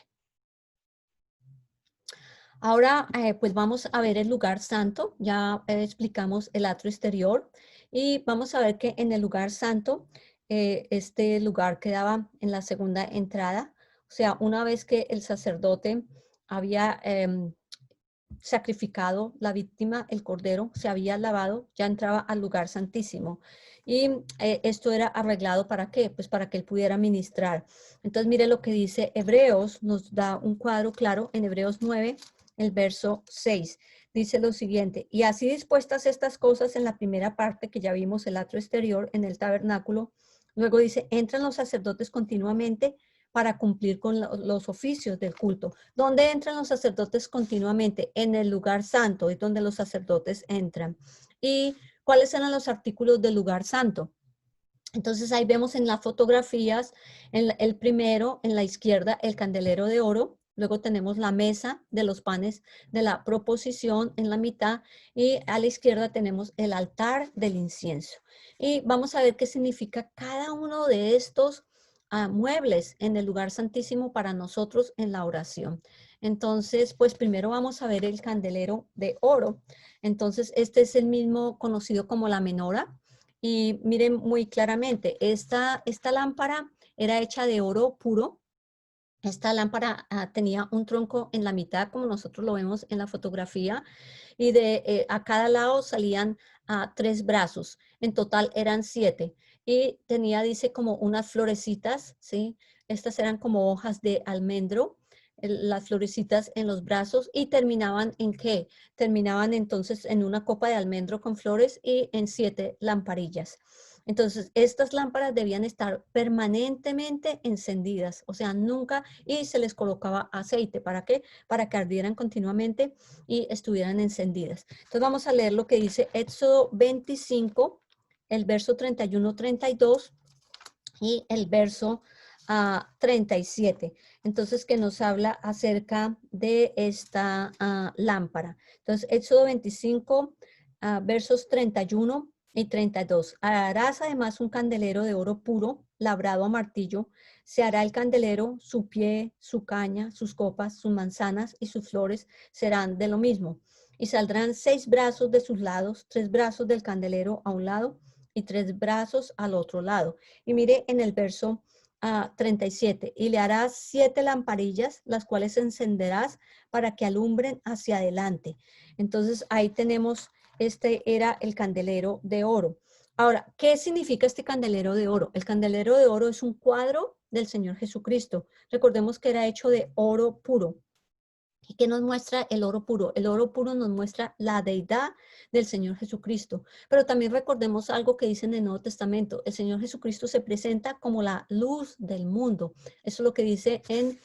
Ahora, pues vamos a ver el lugar santo. Ya explicamos el atrio exterior y vamos a ver que en el lugar santo, este lugar quedaba en la segunda entrada. O sea, una vez que el sacerdote había sacrificado la víctima, el cordero, se había lavado, ya entraba al lugar santísimo. Y esto era arreglado ¿para qué? Pues para que él pudiera ministrar. Entonces, mire lo que dice Hebreos, nos da un cuadro claro en Hebreos 9, el verso 6. Dice lo siguiente, y así dispuestas estas cosas en la primera parte que ya vimos el atrio exterior en el tabernáculo, luego dice, entran los sacerdotes continuamente para cumplir con los oficios del culto. ¿Dónde entran los sacerdotes continuamente? En el lugar santo, es donde los sacerdotes entran. ¿Y cuáles eran los artículos del lugar santo? Entonces ahí vemos en las fotografías, el primero, en la izquierda, el candelero de oro. Luego tenemos la mesa de los panes de la proposición en la mitad y a la izquierda tenemos el altar del incienso. Y vamos a ver qué significa cada uno de estos muebles en el lugar santísimo para nosotros en la oración. Entonces, pues primero vamos a ver el candelero de oro. Entonces, este es el mismo conocido como la menora. Y miren muy claramente, esta lámpara era hecha de oro puro. Esta lámpara tenía un tronco en la mitad, como nosotros lo vemos en la fotografía, y a cada lado salían 3 brazos. En total eran 7. Y tenía, dice, como unas florecitas, ¿sí? Estas eran como hojas de almendro, las florecitas en los brazos, y terminaban ¿en qué? Terminaban entonces en una copa de almendro con flores y en 7 lamparillas. Entonces, estas lámparas debían estar permanentemente encendidas, o sea, nunca, y se les colocaba aceite. ¿Para qué? Para que ardieran continuamente y estuvieran encendidas. Entonces, vamos a leer lo que dice Éxodo 25, el verso 31-32 y el verso 37. Entonces, que nos habla acerca de esta lámpara. Entonces, Éxodo 25, versos 31 y 32. Harás además un candelero de oro puro, labrado a martillo. Se hará el candelero, su pie, su caña, sus copas, sus manzanas y sus flores serán de lo mismo. Y saldrán 6 brazos de sus lados, 3 brazos del candelero a un lado y 3 brazos al otro lado. Y mire en el verso 37, y le harás 7 lamparillas, las cuales encenderás para que alumbren hacia adelante. Entonces ahí tenemos, este era el candelero de oro. Ahora, ¿qué significa este candelero de oro? El candelero de oro es un cuadro del Señor Jesucristo. Recordemos que era hecho de oro puro. ¿Y qué nos muestra el oro puro? El oro puro nos muestra la deidad del Señor Jesucristo. Pero también recordemos algo que dice en el Nuevo Testamento. El Señor Jesucristo se presenta como la luz del mundo. Eso es lo que dice en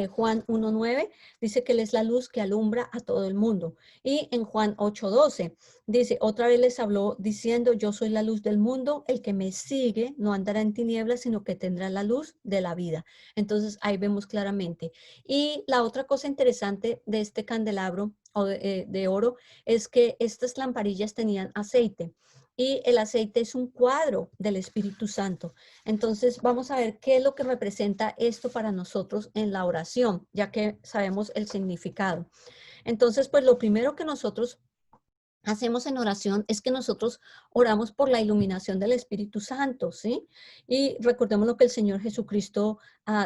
Juan 1:9. Dice que Él es la luz que alumbra a todo el mundo. Y en Juan 8:12 dice, otra vez les habló diciendo, yo soy la luz del mundo. El que me sigue no andará en tinieblas, sino que tendrá la luz de la vida. Entonces ahí vemos claramente. Y la otra cosa interesante de este candelabro o de oro es que estas lamparillas tenían aceite y el aceite es un cuadro del Espíritu Santo. Entonces vamos a ver qué es lo que representa esto para nosotros en la oración, ya que sabemos el significado. Entonces, pues lo primero que nosotros hacemos en oración es que nosotros oramos por la iluminación del Espíritu Santo, ¿sí? Y recordemos lo que el Señor Jesucristo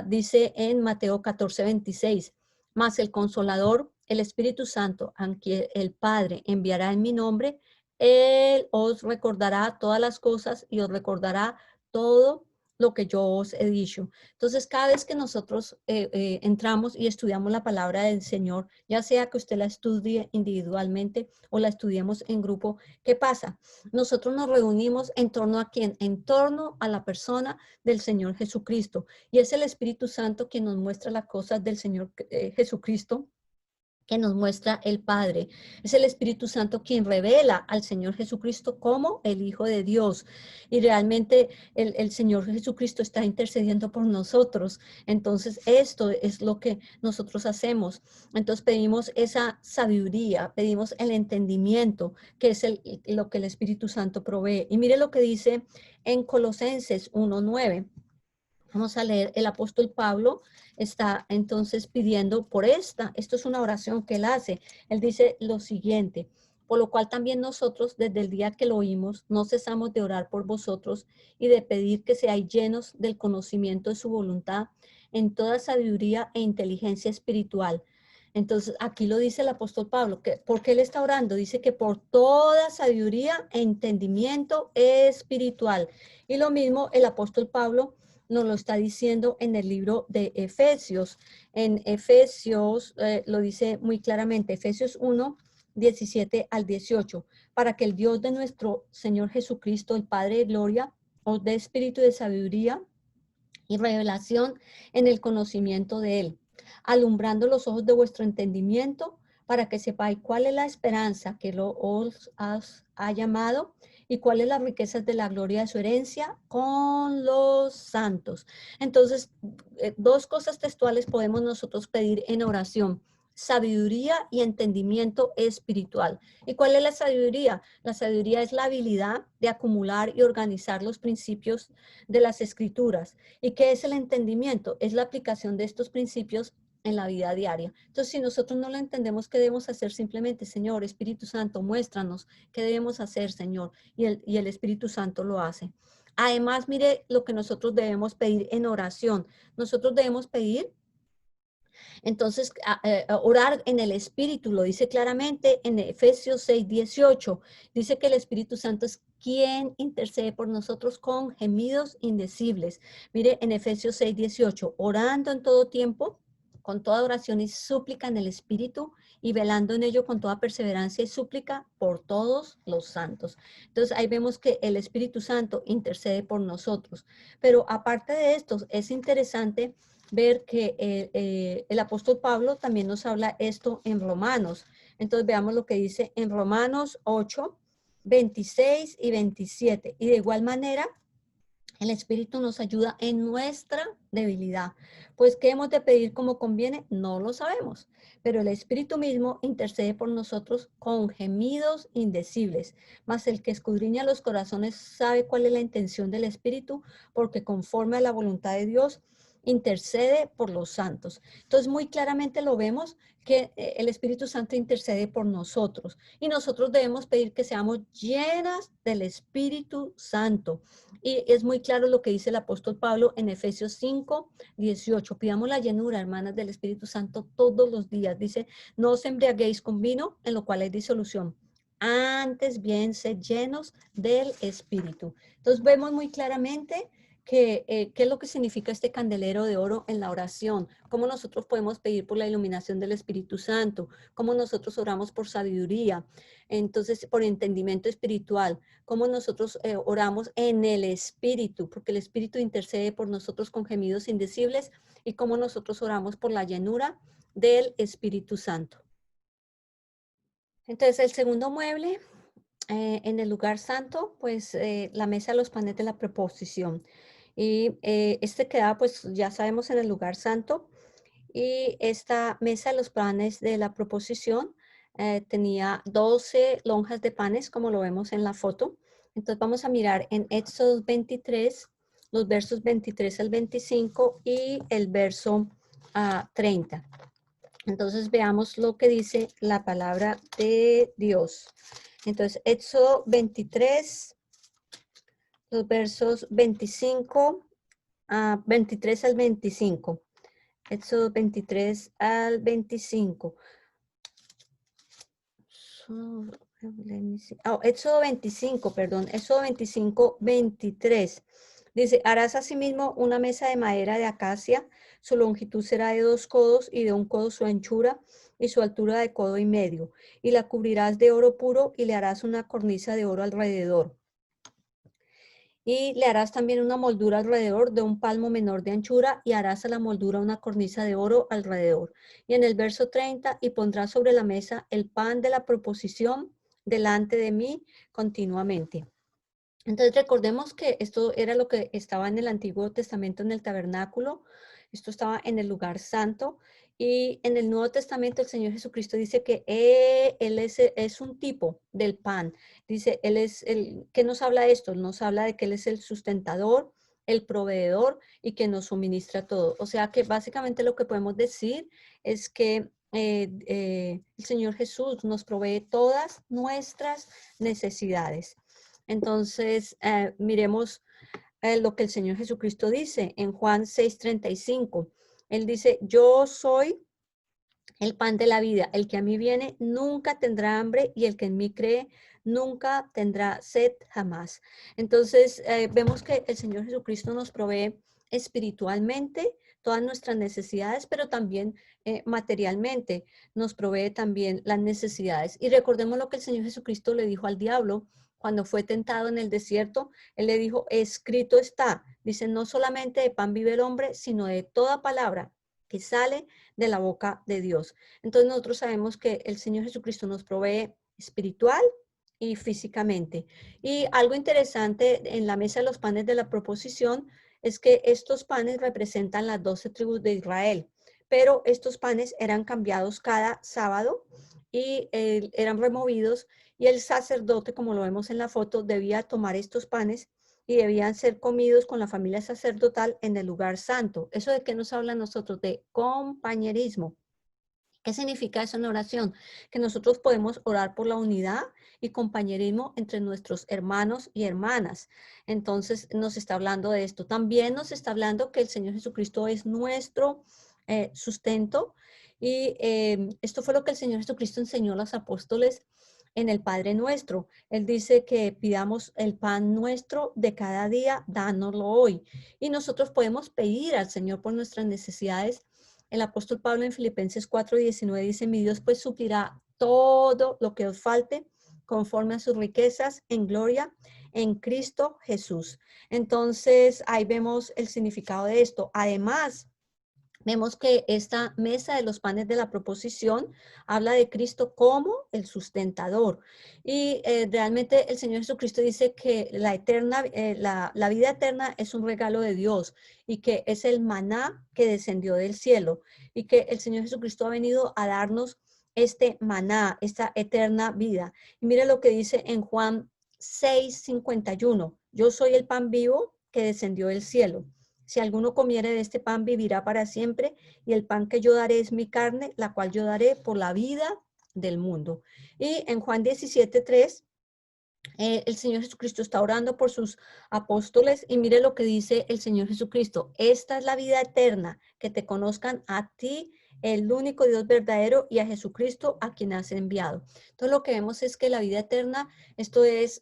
dice en Mateo 14:26, más el Consolador, el Espíritu Santo, aunque el Padre enviará en mi nombre, Él os recordará todas las cosas y os recordará todo lo que yo os he dicho. Entonces, cada vez que nosotros entramos y estudiamos la palabra del Señor, ya sea que usted la estudie individualmente o la estudiemos en grupo, ¿qué pasa? Nosotros nos reunimos en torno a quién? En torno a la persona del Señor Jesucristo. Y es el Espíritu Santo quien nos muestra las cosas del Señor Jesucristo que nos muestra el Padre. Es el Espíritu Santo quien revela al Señor Jesucristo como el Hijo de Dios. Y realmente el Señor Jesucristo está intercediendo por nosotros. Entonces, esto es lo que nosotros hacemos. Entonces, pedimos esa sabiduría, pedimos el entendimiento, que es lo que el Espíritu Santo provee. Y mire lo que dice en Colosenses 1:9. Vamos a leer, el apóstol Pablo está entonces pidiendo por esto es una oración que él hace. Él dice lo siguiente: por lo cual también nosotros desde el día que lo oímos no cesamos de orar por vosotros y de pedir que seáis llenos del conocimiento de su voluntad en toda sabiduría e inteligencia espiritual. Entonces aquí lo dice el apóstol Pablo, que ¿por qué él está orando? Dice que por toda sabiduría e entendimiento espiritual. Y lo mismo el apóstol Pablo nos lo está diciendo en el libro de Efesios. En Efesios lo dice muy claramente, Efesios 1:17 al 18, para que el Dios de nuestro Señor Jesucristo, el Padre de gloria, os dé espíritu de sabiduría y revelación en el conocimiento de Él, alumbrando los ojos de vuestro entendimiento, para que sepáis cuál es la esperanza que os ha llamado y cuáles las riquezas de la gloria de su herencia con los santos. Entonces, dos cosas textuales podemos nosotros pedir en oración: sabiduría y entendimiento espiritual. ¿Y cuál es la sabiduría? La sabiduría es la habilidad de acumular y organizar los principios de las escrituras. ¿Y qué es el entendimiento? Es la aplicación de estos principios en la vida diaria. Entonces, si nosotros no lo entendemos, ¿qué debemos hacer? Simplemente, Señor, Espíritu Santo, muéstranos qué debemos hacer, Señor. Y el Espíritu Santo lo hace. Además, mire lo que nosotros debemos pedir en oración. Nosotros debemos pedir, entonces, orar en el Espíritu, lo dice claramente en Efesios 6:18. Dice que el Espíritu Santo es quien intercede por nosotros con gemidos indecibles. Mire, en Efesios 6:18, orando en todo tiempo, con toda oración y súplica en el Espíritu, y velando en ello con toda perseverancia y súplica por todos los santos. Entonces, ahí vemos que el Espíritu Santo intercede por nosotros. Pero aparte de esto, es interesante ver que el apóstol Pablo también nos habla esto en Romanos. Entonces veamos lo que dice en Romanos 8:26 y 27. Y de igual manera, el Espíritu nos ayuda en nuestra debilidad. Pues, ¿qué hemos de pedir como conviene? No lo sabemos. Pero el Espíritu mismo intercede por nosotros con gemidos indecibles. Mas el que escudriña los corazones sabe cuál es la intención del Espíritu, porque conforme a la voluntad de Dios, intercede por los santos. Entonces, muy claramente lo vemos que el Espíritu Santo intercede por nosotros. Y nosotros debemos pedir que seamos llenas del Espíritu Santo. Y es muy claro lo que dice el apóstol Pablo en Efesios 5:18. Pidamos la llenura, hermanas, del Espíritu Santo todos los días. Dice, no os embriaguéis con vino, en lo cual hay disolución. Antes bien, sed llenos del Espíritu. Entonces vemos muy claramente qué es lo que significa este candelero de oro en la oración, cómo nosotros podemos pedir por la iluminación del Espíritu Santo, cómo nosotros oramos por sabiduría, entonces por entendimiento espiritual, cómo nosotros oramos en el Espíritu, porque el Espíritu intercede por nosotros con gemidos indecibles, y cómo nosotros oramos por la llenura del Espíritu Santo. Entonces, el segundo mueble en el lugar santo, pues la mesa de los panes de la proposición. Y este queda, pues ya sabemos, en el lugar santo. Y esta mesa de los panes de la proposición tenía 12 lonjas de panes, como lo vemos en la foto. Entonces vamos a mirar en Éxodo 23, los versos 23 al 25 y el verso 30. Entonces veamos lo que dice la palabra de Dios. Entonces, Éxodo 23, los versos 23 al 25. Éxodo 23 al 25. Éxodo 25, perdón. Éxodo 25, 23. Dice, harás asimismo una mesa de madera de acacia, su longitud será de 2 codos y de 1 codo su anchura y su altura de codo y medio. Y la cubrirás de oro puro y le harás una cornisa de oro alrededor. Y le harás también una moldura alrededor de un palmo menor de anchura y harás a la moldura una cornisa de oro alrededor. Y en el verso 30, y pondrás sobre la mesa el pan de la proposición delante de mí continuamente. Entonces recordemos que esto era lo que estaba en el Antiguo Testamento en el tabernáculo, esto estaba en el lugar santo, y en el Nuevo Testamento el Señor Jesucristo dice que Él es un tipo del pan. Dice, Él es el, ¿qué nos habla de esto? Nos habla de que Él es el sustentador, el proveedor y que nos suministra todo. O sea que básicamente lo que podemos decir es que el Señor Jesús nos provee todas nuestras necesidades. Entonces, miremos lo que el Señor Jesucristo dice en Juan 6:35. Él dice, yo soy el pan de la vida. El que a mí viene nunca tendrá hambre y el que en mí cree nunca tendrá sed jamás. Entonces, vemos que el Señor Jesucristo nos provee espiritualmente todas nuestras necesidades, pero también materialmente nos provee también las necesidades. Y recordemos lo que el Señor Jesucristo le dijo al diablo cuando fue tentado en el desierto. Él le dijo, escrito está. Dice, no solamente de pan vive el hombre, sino de toda palabra que sale de la boca de Dios. Entonces nosotros sabemos que el Señor Jesucristo nos provee espiritual y físicamente. Y algo interesante en la mesa de los panes de la proposición es que estos panes representan las 12 tribus de Israel, pero estos panes eran cambiados cada sábado y eran removidos y el sacerdote, como lo vemos en la foto, debía tomar estos panes y debían ser comidos con la familia sacerdotal en el lugar santo. ¿Eso de qué nos habla a nosotros? De compañerismo. ¿Qué significa eso en oración? Que nosotros podemos orar por la unidad y compañerismo entre nuestros hermanos y hermanas. Entonces nos está hablando de esto. También nos está hablando que el Señor Jesucristo es nuestro sustento y esto fue lo que el Señor Jesucristo enseñó a los apóstoles en el Padre Nuestro. Él dice que pidamos el pan nuestro de cada día, dánoslo hoy. Y nosotros podemos pedir al Señor por nuestras necesidades. El apóstol Pablo en Filipenses 4:19 dice, mi Dios pues suplirá todo lo que os falte conforme a sus riquezas en gloria en Cristo Jesús. Entonces ahí vemos el significado de esto. Además, vemos que esta mesa de los panes de la proposición habla de Cristo como el sustentador. Y realmente el Señor Jesucristo dice que la vida eterna es un regalo de Dios y que es el maná que descendió del cielo y que el Señor Jesucristo ha venido a darnos este maná, esta eterna vida. Y mire lo que dice en Juan 6:51. Yo soy el pan vivo que descendió del cielo. Si alguno comiere de este pan, vivirá para siempre, y el pan que yo daré es mi carne, la cual yo daré por la vida del mundo. Y en Juan 17:3, el Señor Jesucristo está orando por sus apóstoles y mire lo que dice el Señor Jesucristo. Esta es la vida eterna, que te conozcan a ti, el único Dios verdadero, y a Jesucristo a quien has enviado. Entonces lo que vemos es que la vida eterna, esto es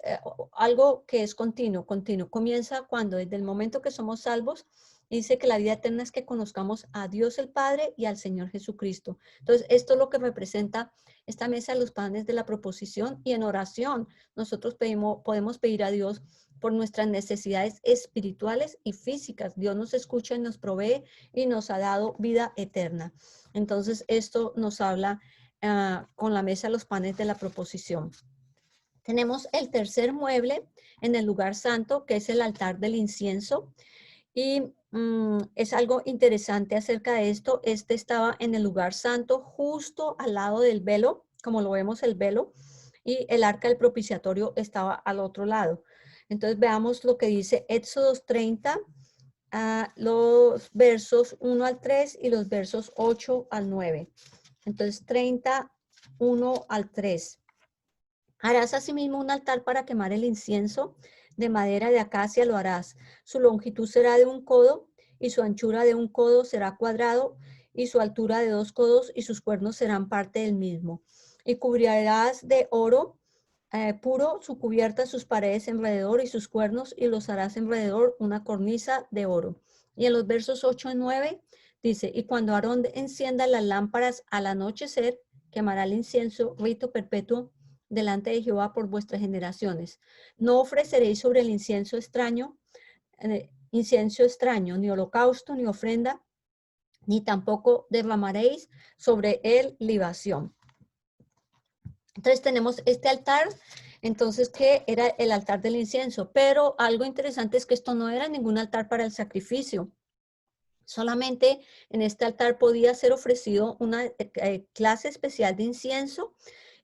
algo que es continuo, continuo. Comienza cuando desde el momento que somos salvos, dice que la vida eterna es que conozcamos a Dios el Padre y al Señor Jesucristo. Entonces esto es lo que representa esta mesa de los panes de la proposición y en oración. Nosotros podemos pedir a Dios por nuestras necesidades espirituales y físicas. Dios nos escucha y nos provee y nos ha dado vida eterna. Entonces, esto nos habla con la mesa de los panes de la proposición. Tenemos el tercer mueble en el lugar santo, que es el altar del incienso. Y es algo interesante acerca de esto. Este estaba en el lugar santo, justo al lado del velo, como lo vemos el velo, y el arca del propiciatorio estaba al otro lado. Entonces veamos lo que dice Éxodos 30, los versos 1 al 3 y los versos 8 al 9. Entonces 31 al 3. Harás asimismo un altar para quemar el incienso, de madera de acacia lo harás. Su longitud será de 1 codo y su anchura de 1 codo será cuadrado y su altura de 2 codos y sus cuernos serán parte del mismo. Y cubrirás de oro puro su cubierta, sus paredes alrededor y sus cuernos y los harás alrededor una cornisa de oro. Y en los versos 8 y 9 dice, y cuando Aarón encienda las lámparas al anochecer, quemará el incienso, rito perpetuo delante de Jehová por vuestras generaciones. No ofreceréis sobre el incienso extraño, ni holocausto, ni ofrenda, ni tampoco derramaréis sobre él libación. Entonces tenemos este altar, entonces que era el altar del incienso, pero algo interesante es que esto no era ningún altar para el sacrificio. Solamente en este altar podía ser ofrecido una clase especial de incienso.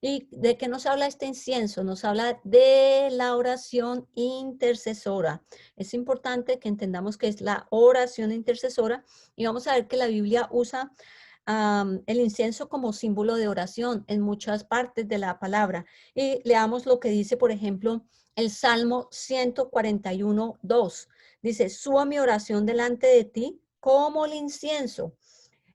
¿Y de qué nos habla este incienso? Nos habla de la oración intercesora. Es importante que entendamos que es la oración intercesora y vamos a ver que la Biblia usa el incienso como símbolo de oración en muchas partes de la palabra. Y leamos lo que dice, por ejemplo, el Salmo 141, 2. Dice, suba mi oración delante de ti como el incienso,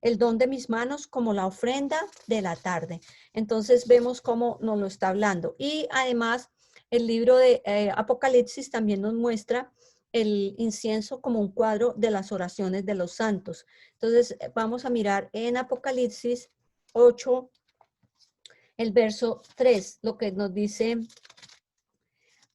el don de mis manos como la ofrenda de la tarde. Entonces vemos cómo nos lo está hablando. Y además el libro de Apocalipsis también nos muestra el incienso como un cuadro de las oraciones de los santos. Entonces vamos a mirar en Apocalipsis 8, el verso 3, lo que nos dice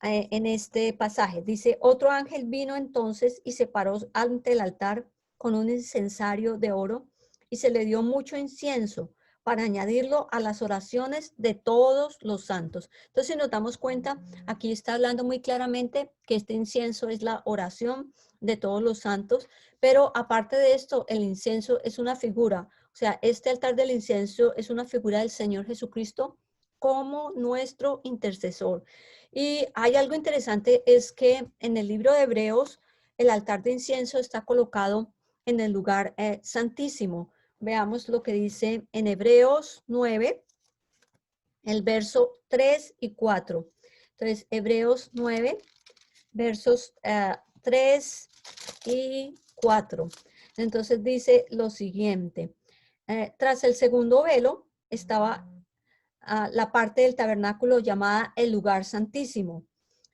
en este pasaje. Dice, otro ángel vino entonces y se paró ante el altar con un incensario de oro y se le dio mucho incienso para añadirlo a las oraciones de todos los santos. Entonces, si nos damos cuenta, aquí está hablando muy claramente que este incienso es la oración de todos los santos, pero aparte de esto, el incienso es una figura, o sea, este altar del incienso es una figura del Señor Jesucristo como nuestro intercesor. Y hay algo interesante, es que en el libro de Hebreos, el altar de incienso está colocado en el lugar santísimo. Veamos lo que dice en Hebreos 9, el verso 3 y 4. Entonces, Hebreos 9, versos 3 y 4. Entonces dice lo siguiente. Tras el segundo velo estaba la parte del tabernáculo llamada el lugar santísimo,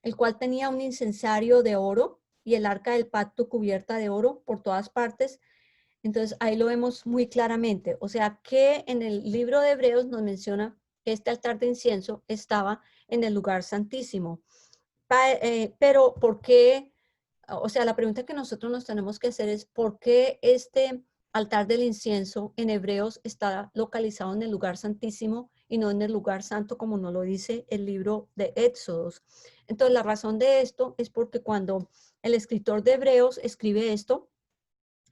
el cual tenía un incensario de oro y el arca del pacto cubierta de oro por todas partes. Entonces ahí lo vemos muy claramente. O sea que en el libro de Hebreos nos menciona que este altar de incienso estaba en el lugar santísimo. Pero ¿por qué? O sea, la pregunta que nosotros nos tenemos que hacer es ¿por qué este altar del incienso en Hebreos está localizado en el lugar santísimo y no en el lugar santo como nos lo dice el libro de Éxodos? Entonces, la razón de esto es porque cuando el escritor de Hebreos escribe esto,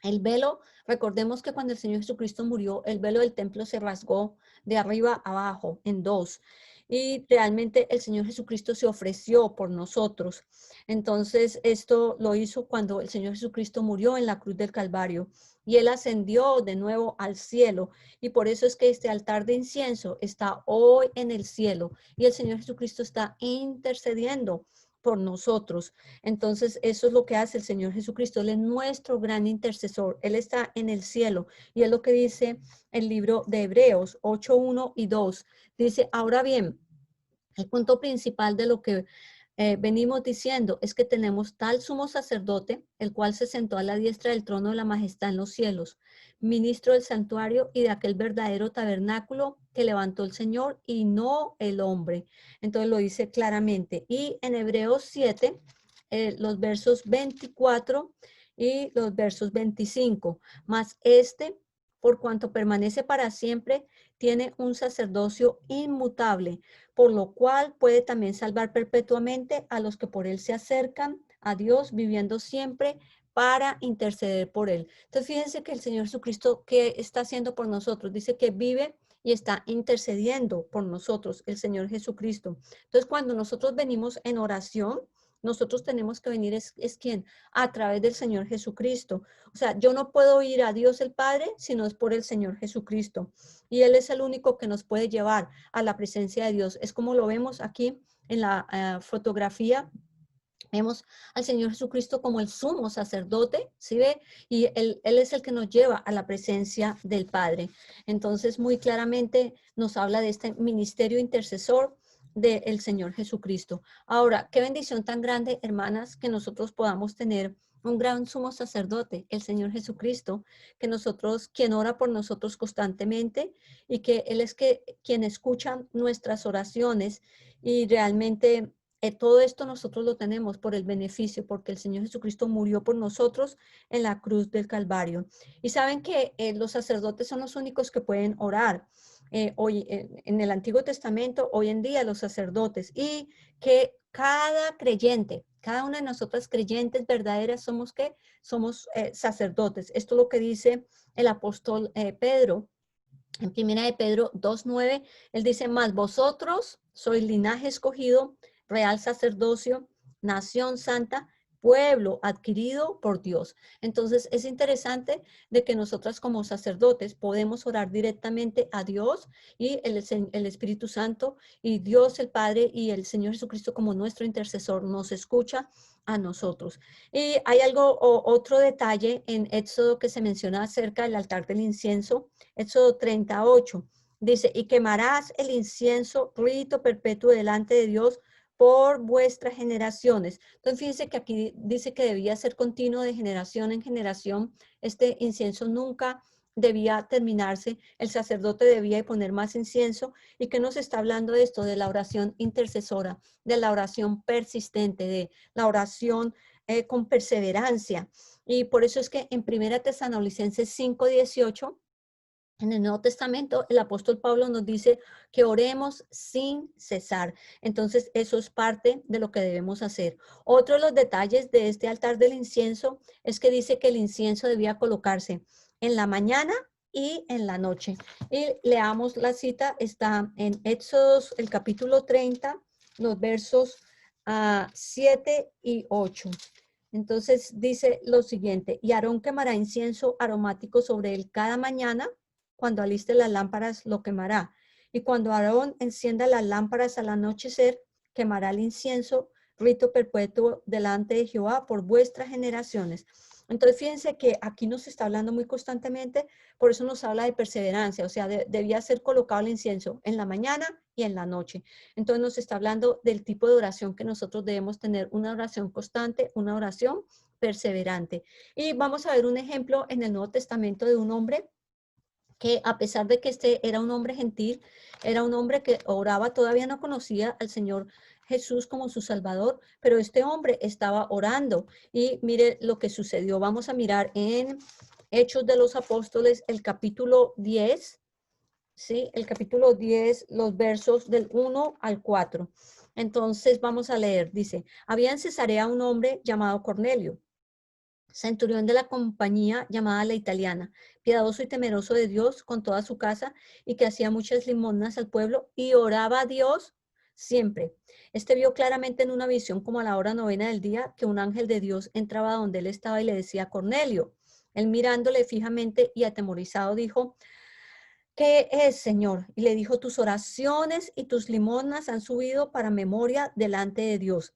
el velo, recordemos que cuando el Señor Jesucristo murió, el velo del templo se rasgó de arriba a abajo en dos. Y realmente el Señor Jesucristo se ofreció por nosotros. Entonces, esto lo hizo cuando el Señor Jesucristo murió en la cruz del Calvario y Él ascendió de nuevo al cielo. Y por eso es que este altar de incienso está hoy en el cielo y el Señor Jesucristo está intercediendo por nosotros. Entonces, eso es lo que hace el Señor Jesucristo. Él es nuestro gran intercesor. Él está en el cielo. Y es lo que dice el libro de Hebreos 8, 1 y 2. Dice, ahora bien, el punto principal de lo que venimos diciendo es que tenemos tal sumo sacerdote, el cual se sentó a la diestra del trono de la majestad en los cielos, ministro del santuario y de aquel verdadero tabernáculo que levantó el Señor y no el hombre. Entonces lo dice claramente. Y en Hebreos 7, los versos 24 y los versos 25, más este, por cuanto permanece para siempre, tiene un sacerdocio inmutable, por lo cual puede también salvar perpetuamente a los que por él se acercan a Dios, viviendo siempre para interceder por él. Entonces, fíjense que el Señor Jesucristo, ¿qué está haciendo por nosotros? Dice que vive y está intercediendo por nosotros, el Señor Jesucristo. Entonces, cuando nosotros venimos en oración, nosotros tenemos que venir, es quien, a través del Señor Jesucristo. O sea, yo no puedo ir a Dios el Padre si no es por el Señor Jesucristo. Y Él es el único que nos puede llevar a la presencia de Dios. Es como lo vemos aquí en la fotografía. Vemos al Señor Jesucristo como el sumo sacerdote, ¿sí ve? Y él es el que nos lleva a la presencia del Padre. Entonces, muy claramente nos habla de este ministerio intercesor del Señor Jesucristo. Ahora, qué bendición tan grande, hermanas, que nosotros podamos tener un gran sumo sacerdote, el Señor Jesucristo, que nosotros, quien ora por nosotros constantemente y que Él es quien escucha nuestras oraciones y realmente todo esto nosotros lo tenemos por el beneficio, porque el Señor Jesucristo murió por nosotros en la cruz del Calvario. Y saben que los sacerdotes son los únicos que pueden orar. Hoy en el Antiguo Testamento, hoy en día los sacerdotes, y que cada creyente, cada una de nosotras creyentes verdaderas somos ¿qué? Somos sacerdotes. Esto es lo que dice el apóstol Pedro. En primera de Pedro 2:9, él dice, más vosotros sois linaje escogido, real sacerdocio, nación santa, pueblo adquirido por Dios. Entonces es interesante de que nosotras como sacerdotes podemos orar directamente a Dios y el Espíritu Santo y Dios el Padre y el Señor Jesucristo como nuestro intercesor nos escucha a nosotros. Y hay otro detalle en Éxodo que se menciona acerca del altar del incienso. Éxodo 38 dice, y quemarás el incienso, rito perpetuo delante de Dios por vuestras generaciones. Entonces, fíjense que aquí dice que debía ser continuo de generación en generación. Este incienso nunca debía terminarse, el sacerdote debía poner más incienso. ¿Y qué nos está hablando de esto? De la oración intercesora, de la oración persistente, de la oración con perseverancia. Y por eso es que en 1 Tesalonicenses 5:18, en el Nuevo Testamento, el apóstol Pablo nos dice que oremos sin cesar. Entonces, eso es parte de lo que debemos hacer. Otro de los detalles de este altar del incienso es que dice que el incienso debía colocarse en la mañana y en la noche. Y leamos la cita, está en Éxodos, el capítulo 30, los versos 7 y 8. Entonces dice lo siguiente, y Aarón quemará incienso aromático sobre él cada mañana, cuando aliste las lámparas lo quemará. Y cuando Aarón encienda las lámparas al anochecer, quemará el incienso, rito perpetuo delante de Jehová por vuestras generaciones. Entonces, fíjense que aquí nos está hablando muy constantemente, por eso nos habla de perseverancia, o sea, debía ser colocado el incienso en la mañana y en la noche. Entonces, nos está hablando del tipo de oración que nosotros debemos tener, una oración constante, una oración perseverante. Y vamos a ver un ejemplo en el Nuevo Testamento de un hombre que a pesar de que este era un hombre gentil, era un hombre que oraba, todavía no conocía al Señor Jesús como su Salvador, pero este hombre estaba orando y mire lo que sucedió. Vamos a mirar en Hechos de los Apóstoles, el capítulo 10, ¿sí? El capítulo 10, los versos del 1 al 4. Entonces vamos a leer, dice, había en Cesarea un hombre llamado Cornelio, centurión de la compañía llamada La Italiana, piadoso y temeroso de Dios con toda su casa, y que hacía muchas limosnas al pueblo y oraba a Dios siempre. Este vio claramente en una visión como a la hora novena del día que un ángel de Dios entraba donde él estaba y le decía, Cornelio. Él mirándole fijamente y atemorizado dijo, ¿qué es, Señor? Y le dijo, tus oraciones y tus limosnas han subido para memoria delante de Dios.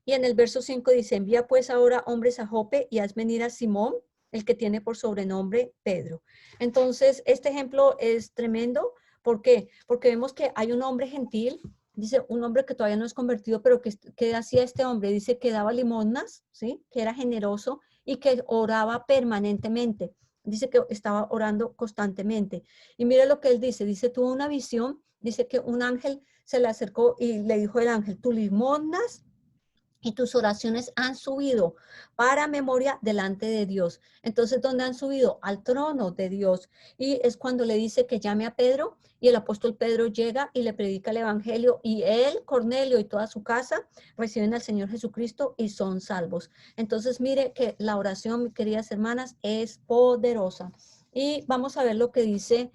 Y en el verso 5 dice, envía pues ahora hombres a Jope y haz venir a Simón, el que tiene por sobrenombre Pedro. Entonces, este ejemplo es tremendo. ¿Por qué? Porque vemos que hay un hombre gentil, dice un hombre que todavía no es convertido, pero que hacía este hombre, dice que daba limosnas, ¿sí? Que era generoso y que oraba permanentemente. Dice que estaba orando constantemente. Y mire lo que él dice, tuvo una visión, dice que un ángel se le acercó y le dijo el ángel, tus limosnas y tus oraciones han subido para memoria delante de Dios. Entonces, ¿dónde han subido? Al trono de Dios. Y es cuando le dice que llame a Pedro y el apóstol Pedro llega y le predica el evangelio y él, Cornelio y toda su casa reciben al Señor Jesucristo y son salvos. Entonces, mire que la oración, mis queridas hermanas, es poderosa. Y vamos a ver lo que dice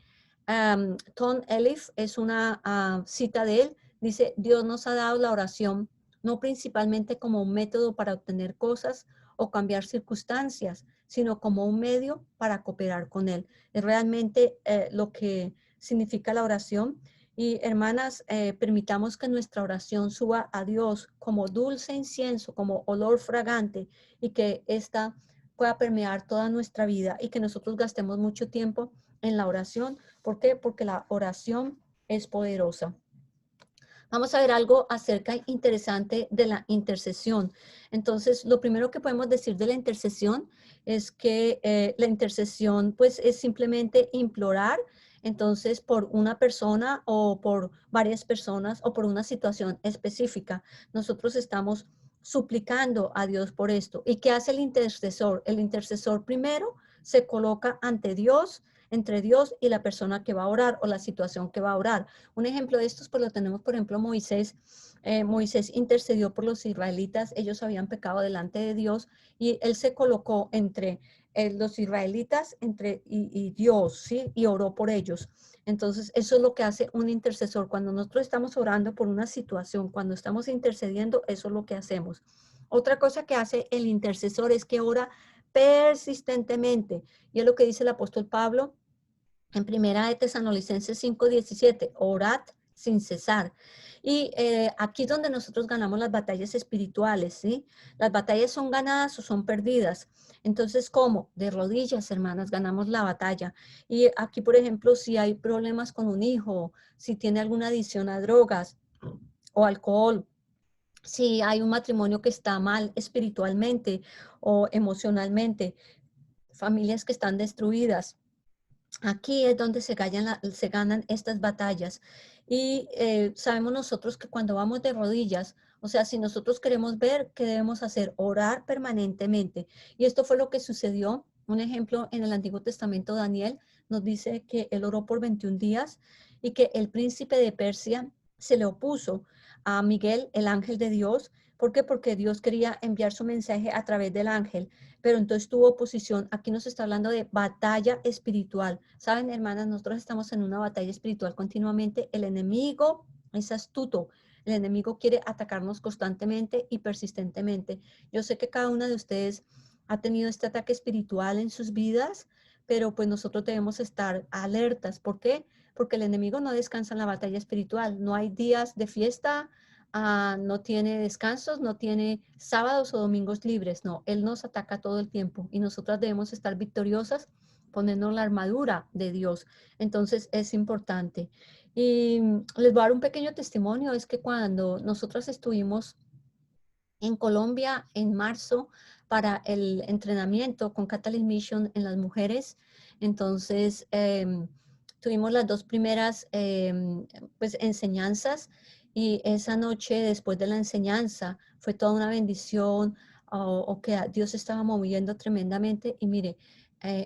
Tom Elif, es una cita de él. Dice, Dios nos ha dado la oración no principalmente como un método para obtener cosas o cambiar circunstancias, sino como un medio para cooperar con Él. Es realmente lo que significa la oración. Y hermanas, permitamos que nuestra oración suba a Dios como dulce incienso, como olor fragante, y que ésta pueda permear toda nuestra vida y que nosotros gastemos mucho tiempo en la oración. ¿Por qué? Porque la oración es poderosa. Vamos a ver algo acerca interesante de la intercesión. Entonces, lo primero que podemos decir de la intercesión es que la intercesión pues es simplemente implorar, entonces por una persona o por varias personas o por una situación específica. Nosotros estamos suplicando a Dios por esto. ¿Y qué hace el intercesor? El intercesor primero se coloca ante Dios, entre Dios y la persona que va a orar o la situación que va a orar. Un ejemplo de estos, pues lo tenemos, por ejemplo, Moisés. Moisés intercedió por los israelitas, ellos habían pecado delante de Dios y él se colocó entre los israelitas y Dios, ¿sí? Y oró por ellos. Entonces, eso es lo que hace un intercesor. Cuando nosotros estamos orando por una situación, cuando estamos intercediendo, eso es lo que hacemos. Otra cosa que hace el intercesor es que ora persistentemente. Y es lo que dice el apóstol Pablo en primera de Tesalonicenses 5:17, orad sin cesar. Y aquí es donde nosotros ganamos las batallas espirituales, ¿sí? Las batallas son ganadas o son perdidas. Entonces, ¿cómo? De rodillas, hermanas, ganamos la batalla. Y aquí, por ejemplo, si hay problemas con un hijo, si tiene alguna adicción a drogas o alcohol, si hay un matrimonio que está mal espiritualmente o emocionalmente, familias que están destruidas, aquí es donde se ganan estas batallas. Y sabemos nosotros que cuando vamos de rodillas, o sea, si nosotros queremos ver, ¿qué debemos hacer? Orar permanentemente. Y esto fue lo que sucedió. Un ejemplo en el Antiguo Testamento, Daniel nos dice que él oró por 21 días y que el príncipe de Persia se le opuso a Miguel, el ángel de Dios. ¿Por qué? Porque Dios quería enviar su mensaje a través del ángel, pero entonces tuvo oposición. Aquí nos está hablando de batalla espiritual. Saben, hermanas, nosotros estamos en una batalla espiritual continuamente. El enemigo es astuto. El enemigo quiere atacarnos constantemente y persistentemente. Yo sé que cada una de ustedes ha tenido este ataque espiritual en sus vidas, pero pues nosotros debemos estar alertas. ¿Por qué? Porque el enemigo no descansa en la batalla espiritual. No hay días de fiesta, no tiene descansos, no tiene sábados o domingos libres, no, Él nos ataca todo el tiempo y nosotras debemos estar victoriosas poniendo la armadura de Dios. Entonces es importante. Y les voy a dar un pequeño testimonio, es que cuando nosotras estuvimos en Colombia en marzo para el entrenamiento con Catalyst Mission en las mujeres, entonces tuvimos las dos primeras pues enseñanzas y esa noche después de la enseñanza fue toda una bendición o que Dios estaba moviendo tremendamente y mire,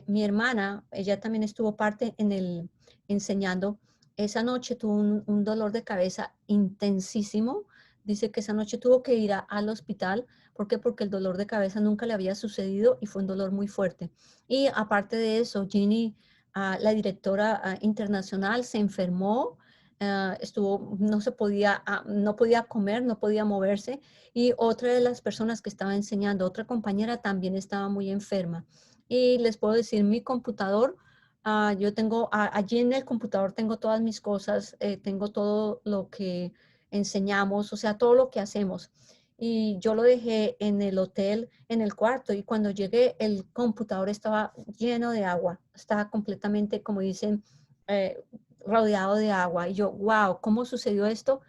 mi hermana, ella también estuvo parte en el enseñando, esa noche tuvo un dolor de cabeza intensísimo. Dice que esa noche tuvo que ir al hospital. ¿Por qué? Porque el dolor de cabeza nunca le había sucedido y fue un dolor muy fuerte. Y aparte de eso, Ginny, la directora internacional, se enfermó, no se podía, no podía comer, no podía moverse. Y otra de las personas que estaba enseñando, otra compañera, también estaba muy enferma. Y les puedo decir, mi computador, yo tengo, allí en el computador tengo todas mis cosas, tengo todo lo que enseñamos, o sea, todo lo que hacemos. Y yo lo dejé en el hotel, en el cuarto, y cuando llegué, el computador estaba lleno de agua, estaba completamente, como dicen, eh, rodeado de agua. Y yo, wow, ¿cómo sucedió esto?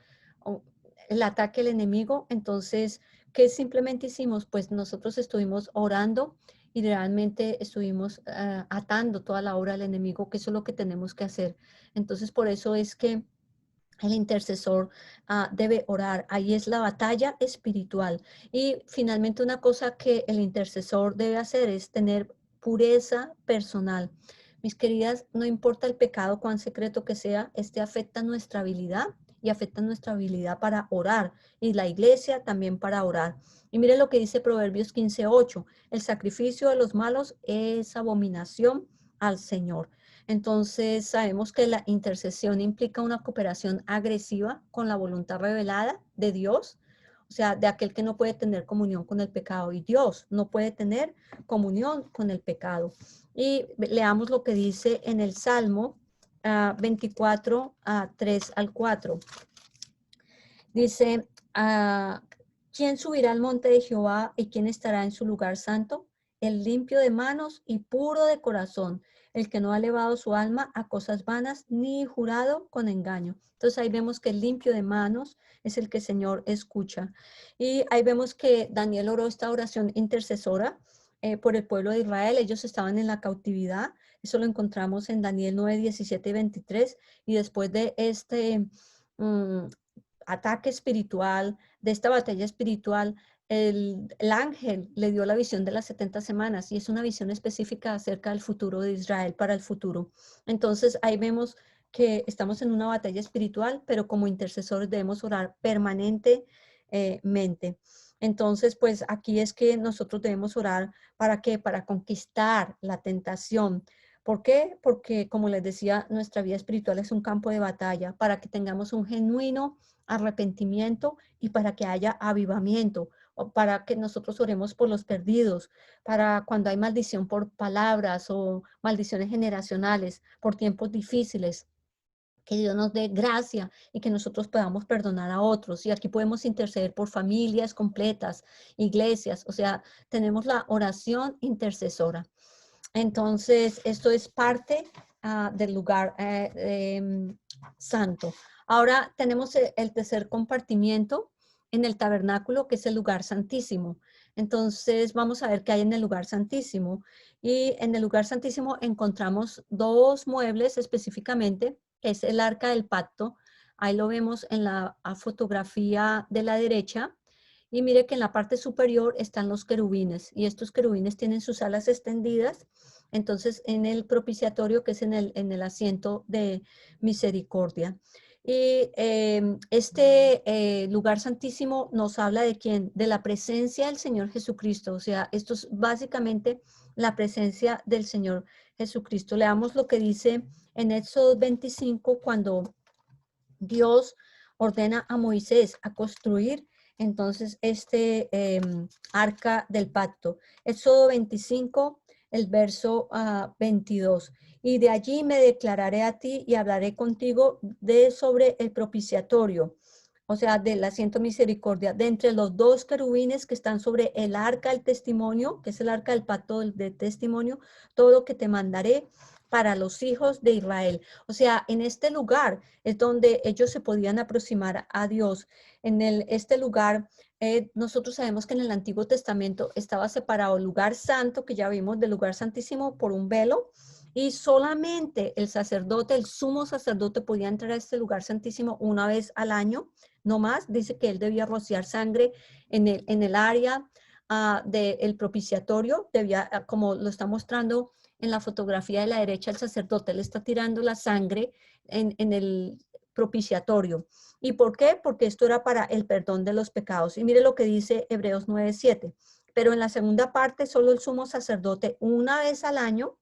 Oh, el ataque del enemigo. Entonces, ¿qué simplemente hicimos? Pues nosotros estuvimos orando y realmente estuvimos atando toda la obra del enemigo, que eso es lo que tenemos que hacer. Entonces, por eso es que el intercesor debe orar. Ahí es la batalla espiritual. Y finalmente una cosa que el intercesor debe hacer es tener pureza personal. Mis queridas, no importa el pecado, cuán secreto que sea, este afecta nuestra habilidad y afecta nuestra habilidad para orar. Y la iglesia también para orar. Y mire lo que dice Proverbios 15:8. El sacrificio de los malos es abominación al Señor. Entonces, sabemos que la intercesión implica una cooperación agresiva con la voluntad revelada de Dios, o sea, de aquel que no puede tener comunión con el pecado. Y Dios no puede tener comunión con el pecado. Y leamos lo que dice en el Salmo 24, 3 al 4. Dice, ¿quién subirá al monte de Jehová y quién estará en su lugar santo? El limpio de manos y puro de corazón, el que no ha elevado su alma a cosas vanas, ni jurado con engaño. Entonces ahí vemos que el limpio de manos es el que el Señor escucha. Y ahí vemos que Daniel oró esta oración intercesora por el pueblo de Israel. Ellos estaban en la cautividad. Eso lo encontramos en Daniel 9, 17 y 23. Y después de este ataque espiritual, de esta batalla espiritual, el ángel le dio la visión de las 70 semanas y es una visión específica acerca del futuro de Israel para el futuro. Entonces ahí vemos que estamos en una batalla espiritual, pero como intercesores debemos orar permanentemente. Entonces, pues aquí es que nosotros debemos orar ¿para qué? Para conquistar la tentación. ¿Por qué? Porque, como les decía, nuestra vida espiritual es un campo de batalla para que tengamos un genuino arrepentimiento y para que haya avivamiento, o para que nosotros oremos por los perdidos, para cuando hay maldición por palabras o maldiciones generacionales, por tiempos difíciles, que Dios nos dé gracia y que nosotros podamos perdonar a otros. Y aquí podemos interceder por familias completas, iglesias, o sea, tenemos la oración intercesora. Entonces, esto es parte del lugar santo. Ahora tenemos el tercer compartimiento en el tabernáculo, que es el lugar santísimo. Entonces, vamos a ver qué hay en el lugar santísimo. Y en el lugar santísimo encontramos dos muebles específicamente, que es el arca del pacto. Ahí lo vemos en la fotografía de la derecha. Y mire que en la parte superior están los querubines y estos querubines tienen sus alas extendidas. Entonces, en el propiciatorio, que es en el asiento de misericordia. Y este lugar santísimo nos habla de quién, de la presencia del Señor Jesucristo. O sea, esto es básicamente la presencia del Señor Jesucristo. Leamos lo que dice en Éxodo 25, cuando Dios ordena a Moisés a construir entonces arca del pacto. Éxodo 25, el verso 22. Y de allí me declararé a ti y hablaré contigo sobre el propiciatorio, o sea, del asiento misericordia, de entre los dos querubines que están sobre el arca del testimonio, que es el arca del pacto del testimonio, todo lo que te mandaré para los hijos de Israel. O sea, en este lugar es donde ellos se podían aproximar a Dios. En este lugar, nosotros sabemos que en el Antiguo Testamento estaba separado el lugar santo, que ya vimos, del lugar santísimo por un velo, y solamente el sacerdote, el sumo sacerdote, podía entrar a este lugar santísimo una vez al año, no más. Dice que él debía rociar sangre en el área del propiciatorio, debía, como lo está mostrando en la fotografía de la derecha, el sacerdote le está tirando la sangre en el propiciatorio. ¿Y por qué? Porque esto era para el perdón de los pecados. Y mire lo que dice Hebreos 9:7. Pero en la segunda parte, solo el sumo sacerdote una vez al año,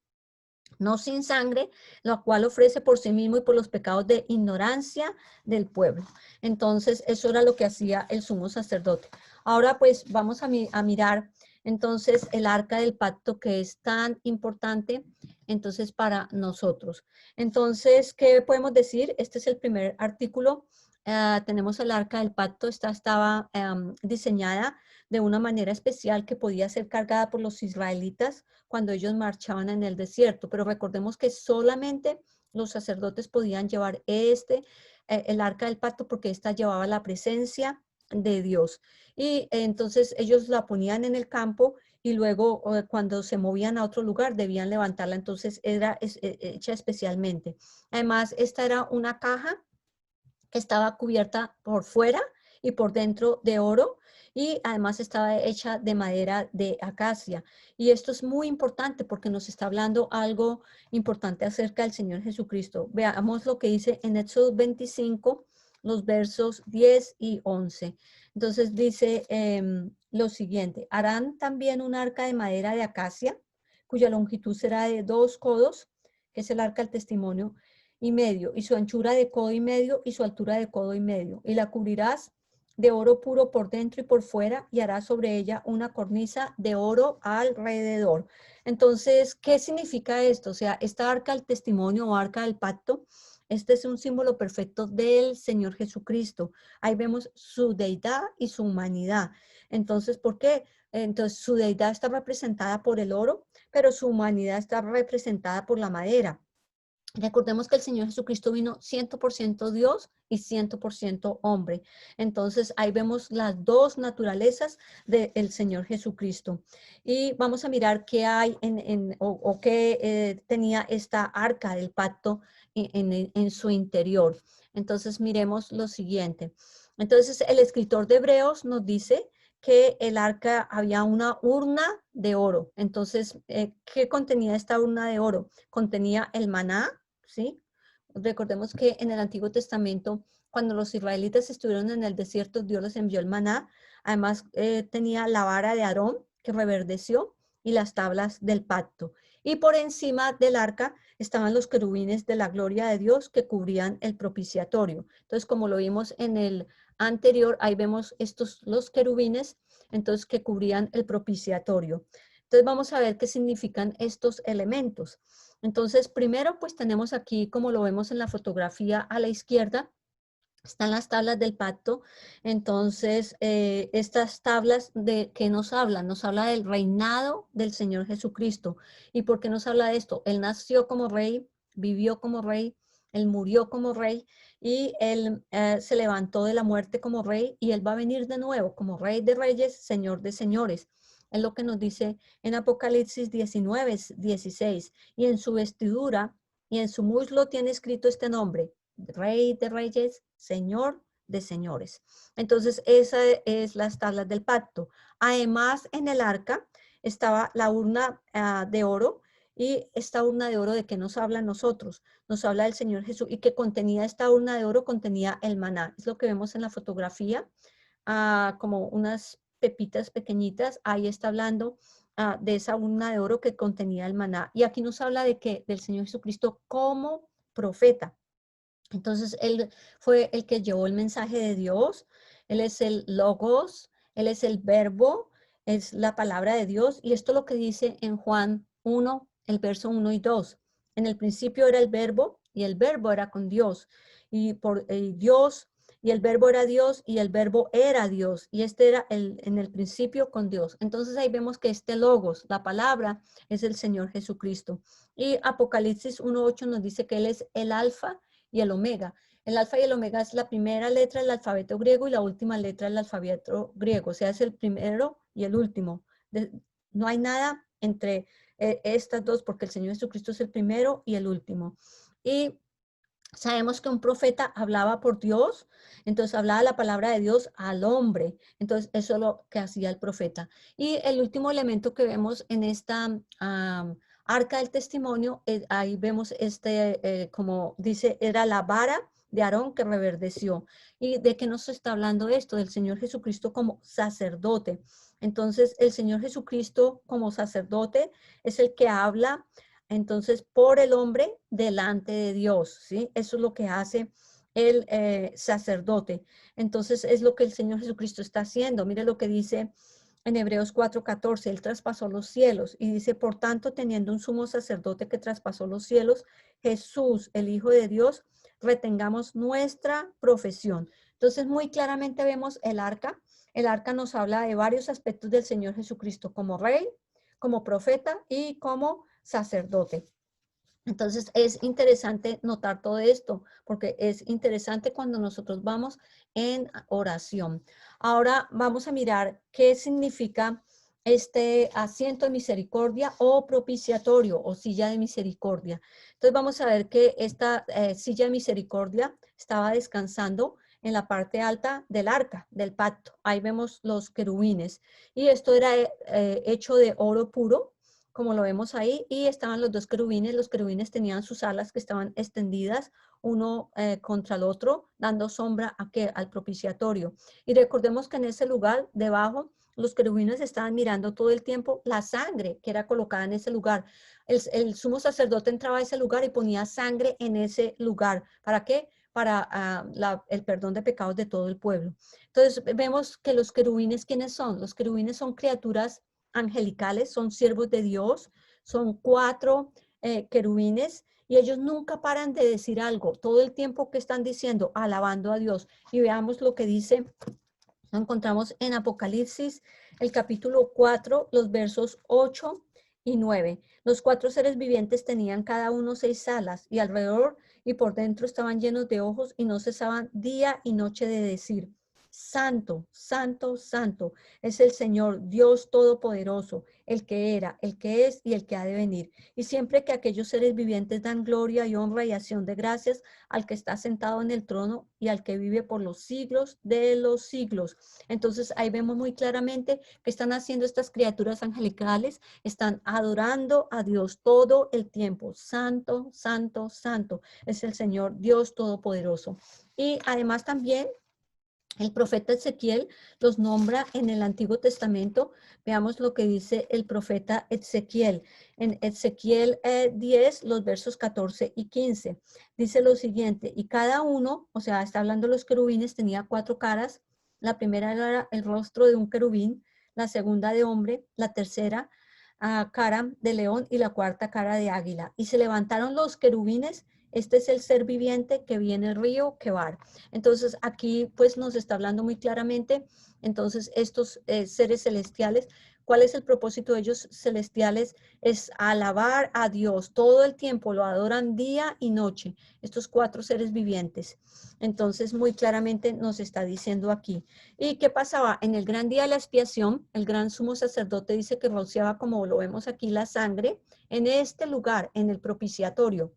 no sin sangre, lo cual ofrece por sí mismo y por los pecados de ignorancia del pueblo. Entonces, eso era lo que hacía el sumo sacerdote. Ahora, pues, vamos a mirar entonces el arca del pacto, que es tan importante entonces para nosotros. Entonces, ¿qué podemos decir? Este es el primer artículo. Tenemos el arca del pacto. Esta estaba diseñada de una manera especial que podía ser cargada por los israelitas cuando ellos marchaban en el desierto. Pero recordemos que solamente los sacerdotes podían llevar el arca del pacto, porque esta llevaba la presencia de Dios. Y entonces ellos la ponían en el campo y luego cuando se movían a otro lugar debían levantarla. Entonces era hecha especialmente. Además, esta era una caja que estaba cubierta por fuera y por dentro de oro, y además estaba hecha de madera de acacia. Y esto es muy importante porque nos está hablando algo importante acerca del Señor Jesucristo. Veamos lo que dice en Éxodo 25, los versos 10 y 11. Entonces dice lo siguiente: harán también un arca de madera de acacia, cuya longitud será de 2 codos, que es el arca del testimonio, y medio, y su anchura de codo y medio, y su altura de codo y medio. Y la cubrirás de oro puro por dentro y por fuera, y harás sobre ella una cornisa de oro alrededor. Entonces, ¿qué significa esto? O sea, esta arca del testimonio o arca del pacto, este es un símbolo perfecto del Señor Jesucristo. Ahí vemos su deidad y su humanidad. Entonces, ¿por qué? Entonces, su deidad está representada por el oro, pero su humanidad está representada por la madera. Recordemos que el Señor Jesucristo vino 100% Dios y 100% hombre. Entonces ahí vemos las dos naturalezas del Señor Jesucristo. Y vamos a mirar qué hay o qué tenía esta arca del pacto en su interior. Entonces miremos lo siguiente. Entonces el escritor de Hebreos nos dice que el arca había una urna de oro. Entonces, ¿qué contenía esta urna de oro? Contenía el maná, ¿sí? Recordemos que en el Antiguo Testamento, cuando los israelitas estuvieron en el desierto, Dios les envió el maná. Además, tenía la vara de Aarón que reverdeció y las tablas del pacto. Y por encima del arca estaban los querubines de la gloria de Dios que cubrían el propiciatorio. Entonces, como lo vimos en el anterior, ahí vemos los querubines, entonces, que cubrían el propiciatorio. Entonces, vamos a ver qué significan estos elementos. Entonces, primero, pues tenemos aquí, como lo vemos en la fotografía a la izquierda, están las tablas del pacto. Entonces, estas tablas de qué nos hablan? Nos habla del reinado del Señor Jesucristo. ¿Y por qué nos habla de esto? Él nació como rey, vivió como rey, él murió como rey y él se levantó de la muerte como rey y él va a venir de nuevo como rey de reyes, señor de señores. Es lo que nos dice en Apocalipsis 19:16. Y en su vestidura y en su muslo tiene escrito este nombre: Rey de reyes, Señor de señores. Entonces, esa es las tablas del pacto. Además, en el arca estaba la urna de oro. Y esta urna de oro, ¿de qué nos habla a nosotros? Nos habla del Señor Jesús, y que contenía esta urna de oro, contenía el maná. Es lo que vemos en la fotografía, como unas pepitas pequeñitas. Ahí está hablando de esa urna de oro que contenía el maná. Y aquí nos habla de que del Señor Jesucristo como profeta. Entonces, él fue el que llevó el mensaje de Dios. Él es el logos, él es el verbo, es la palabra de Dios. Y esto es lo que dice en Juan 1, el verso 1 y 2. En el principio era el verbo y el verbo era con Dios. Y por Dios, y el verbo era Dios y el verbo era Dios. Y este era en el principio con Dios. Entonces ahí vemos que este logos, la palabra, es el Señor Jesucristo. Y Apocalipsis 1:8 nos dice que él es el alfa y el omega. El alfa y el omega es la primera letra del alfabeto griego y la última letra del alfabeto griego. O sea, es el primero y el último. No hay nada entre estas dos, porque el Señor Jesucristo es el primero y el último. Y sabemos que un profeta hablaba por Dios, entonces hablaba la palabra de Dios al hombre. Entonces, eso es lo que hacía el profeta. Y el último elemento que vemos en esta arca del testimonio, ahí vemos como dice, era la vara de Aarón que reverdeció. ¿Y de qué nos está hablando esto? Del Señor Jesucristo como sacerdote. Entonces, el Señor Jesucristo como sacerdote es el que habla entonces por el hombre delante de Dios, ¿sí? Eso es lo que hace el sacerdote. Entonces es lo que el Señor Jesucristo está haciendo. Mire lo que dice en Hebreos 4:14, él traspasó los cielos y dice: por tanto, teniendo un sumo sacerdote que traspasó los cielos, Jesús, el Hijo de Dios, retengamos nuestra profesión. Entonces muy claramente vemos el arca. El arca nos habla de varios aspectos del Señor Jesucristo: como rey, como profeta y como sacerdote. Entonces es interesante notar todo esto, porque es interesante cuando nosotros vamos en oración. Ahora vamos a mirar qué significa este asiento de misericordia o propiciatorio o silla de misericordia. Entonces vamos a ver que esta silla de misericordia estaba descansando en la parte alta del arca del pacto. Ahí vemos los querubines y esto era hecho de oro puro, como lo vemos ahí, y estaban los dos querubines. Los querubines tenían sus alas que estaban extendidas uno contra el otro, dando sombra al propiciatorio. Y recordemos que en ese lugar, debajo, los querubines estaban mirando todo el tiempo la sangre que era colocada en ese lugar. El sumo sacerdote entraba a ese lugar y ponía sangre en ese lugar. ¿Para qué? Para el perdón de pecados de todo el pueblo. Entonces vemos que los querubines, ¿quiénes son? Los querubines son criaturas angelicales, son siervos de Dios, son 4 querubines, y ellos nunca paran de decir algo, todo el tiempo que están diciendo, alabando a Dios. Y veamos lo que dice Lo encontramos en Apocalipsis, el capítulo 4, los versos 8 y 9. Los 4 seres vivientes tenían cada uno 6 alas y alrededor y por dentro estaban llenos de ojos y no cesaban día y noche de decir: Santo, santo, santo es el Señor Dios Todopoderoso, el que era, el que es y el que ha de venir. Y siempre que aquellos seres vivientes dan gloria y honra y acción de gracias al que está sentado en el trono y al que vive por los siglos de los siglos. Entonces ahí vemos muy claramente que están haciendo estas criaturas angelicales, están adorando a Dios todo el tiempo. Santo, santo, santo es el Señor Dios Todopoderoso. Y además también el profeta Ezequiel los nombra en el Antiguo Testamento. Veamos lo que dice el profeta Ezequiel. En Ezequiel 10, los versos 14 y 15. Dice lo siguiente: y cada uno, o sea, está hablando de los querubines, tenía 4 caras. La primera era el rostro de un querubín, la segunda de hombre, la tercera cara de león y la cuarta cara de águila. Y se levantaron los querubines. Este es el ser viviente que viene el río Quebar. Entonces aquí pues nos está hablando muy claramente, entonces estos seres celestiales, ¿cuál es el propósito de ellos celestiales? Es alabar a Dios, todo el tiempo lo adoran día y noche, estos 4 seres vivientes. Entonces muy claramente nos está diciendo aquí. ¿Y qué pasaba? En el gran día de la expiación, el gran sumo sacerdote dice que rociaba, como lo vemos aquí, la sangre en este lugar, en el propiciatorio.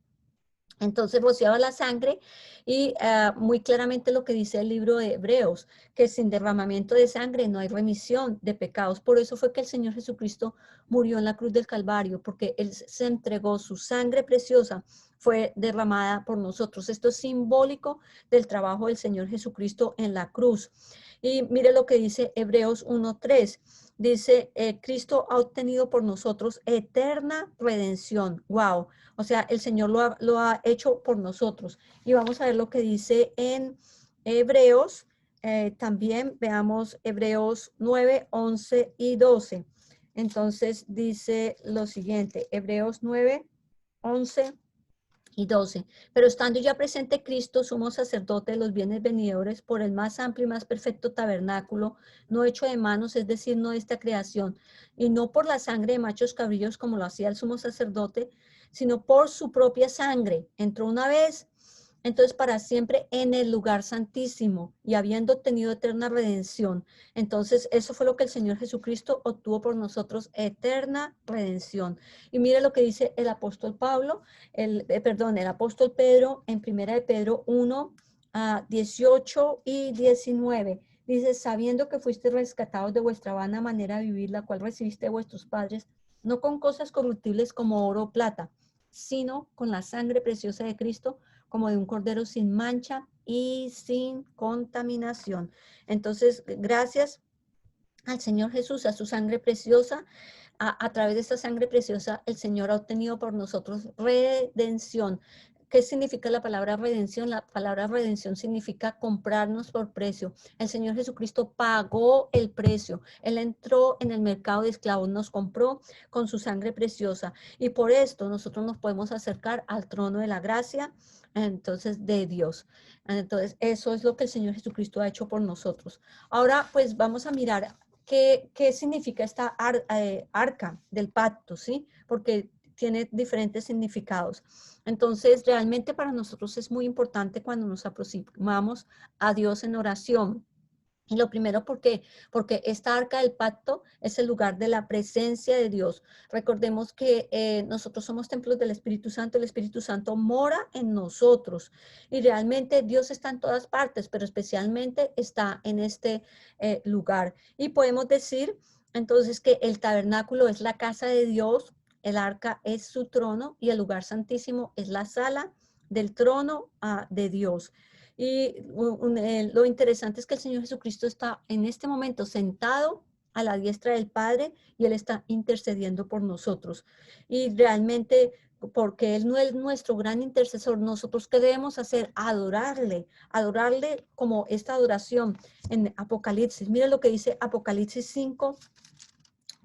Entonces rociaba la sangre y muy claramente lo que dice el libro de Hebreos, que sin derramamiento de sangre no hay remisión de pecados. Por eso fue que el Señor Jesucristo murió en la cruz del Calvario, porque Él se entregó, su sangre preciosa fue derramada por nosotros. Esto es simbólico del trabajo del Señor Jesucristo en la cruz. Y mire lo que dice Hebreos 1:3. Dice, Cristo ha obtenido por nosotros eterna redención. Wow. O sea, el Señor lo ha hecho por nosotros. Y vamos a ver lo que dice en Hebreos. También veamos Hebreos 9, 11 y 12. Entonces dice lo siguiente, Hebreos 9, 11 y 12. Pero estando ya presente Cristo, sumo sacerdote de los bienes venidores, por el más amplio y más perfecto tabernáculo, no hecho de manos, es decir, no de esta creación, y no por la sangre de machos cabríos como lo hacía el sumo sacerdote, sino por su propia sangre. Entró una vez, entonces para siempre en el lugar santísimo y habiendo obtenido eterna redención. Entonces eso fue lo que el Señor Jesucristo obtuvo por nosotros, eterna redención. Y mire lo que dice el apóstol Pablo, el apóstol Pedro en primera de Pedro 1, 18 y 19. Dice, sabiendo que fuiste rescatados de vuestra vana manera de vivir, la cual recibiste de vuestros padres, no con cosas corruptibles como oro o plata, sino con la sangre preciosa de Cristo, como de un cordero sin mancha y sin contaminación. Entonces, gracias al Señor Jesús, a su sangre preciosa, a través de esta sangre preciosa, el Señor ha obtenido por nosotros redención. ¿Qué significa la palabra redención? La palabra redención significa comprarnos por precio. El Señor Jesucristo pagó el precio. Él entró en el mercado de esclavos, nos compró con su sangre preciosa. Y por esto nosotros nos podemos acercar al trono de la gracia, entonces, de Dios. Entonces, eso es lo que el Señor Jesucristo ha hecho por nosotros. Ahora, pues vamos a mirar qué significa esta arca del pacto, ¿sí? Porque tiene diferentes significados. Entonces, realmente para nosotros es muy importante cuando nos aproximamos a Dios en oración. Y lo primero, ¿por qué? Porque esta arca del pacto es el lugar de la presencia de Dios. Recordemos que nosotros somos templos del Espíritu Santo, el Espíritu Santo mora en nosotros y realmente Dios está en todas partes, pero especialmente está en este lugar. Y podemos decir entonces que el tabernáculo es la casa de Dios, el arca es su trono y el lugar santísimo es la sala del trono de Dios. Y lo interesante es que el Señor Jesucristo está en este momento sentado a la diestra del Padre y Él está intercediendo por nosotros. Y realmente, porque Él no es nuestro gran intercesor, nosotros ¿qué debemos hacer? Adorarle, adorarle como esta adoración en Apocalipsis. Mira lo que dice Apocalipsis 5,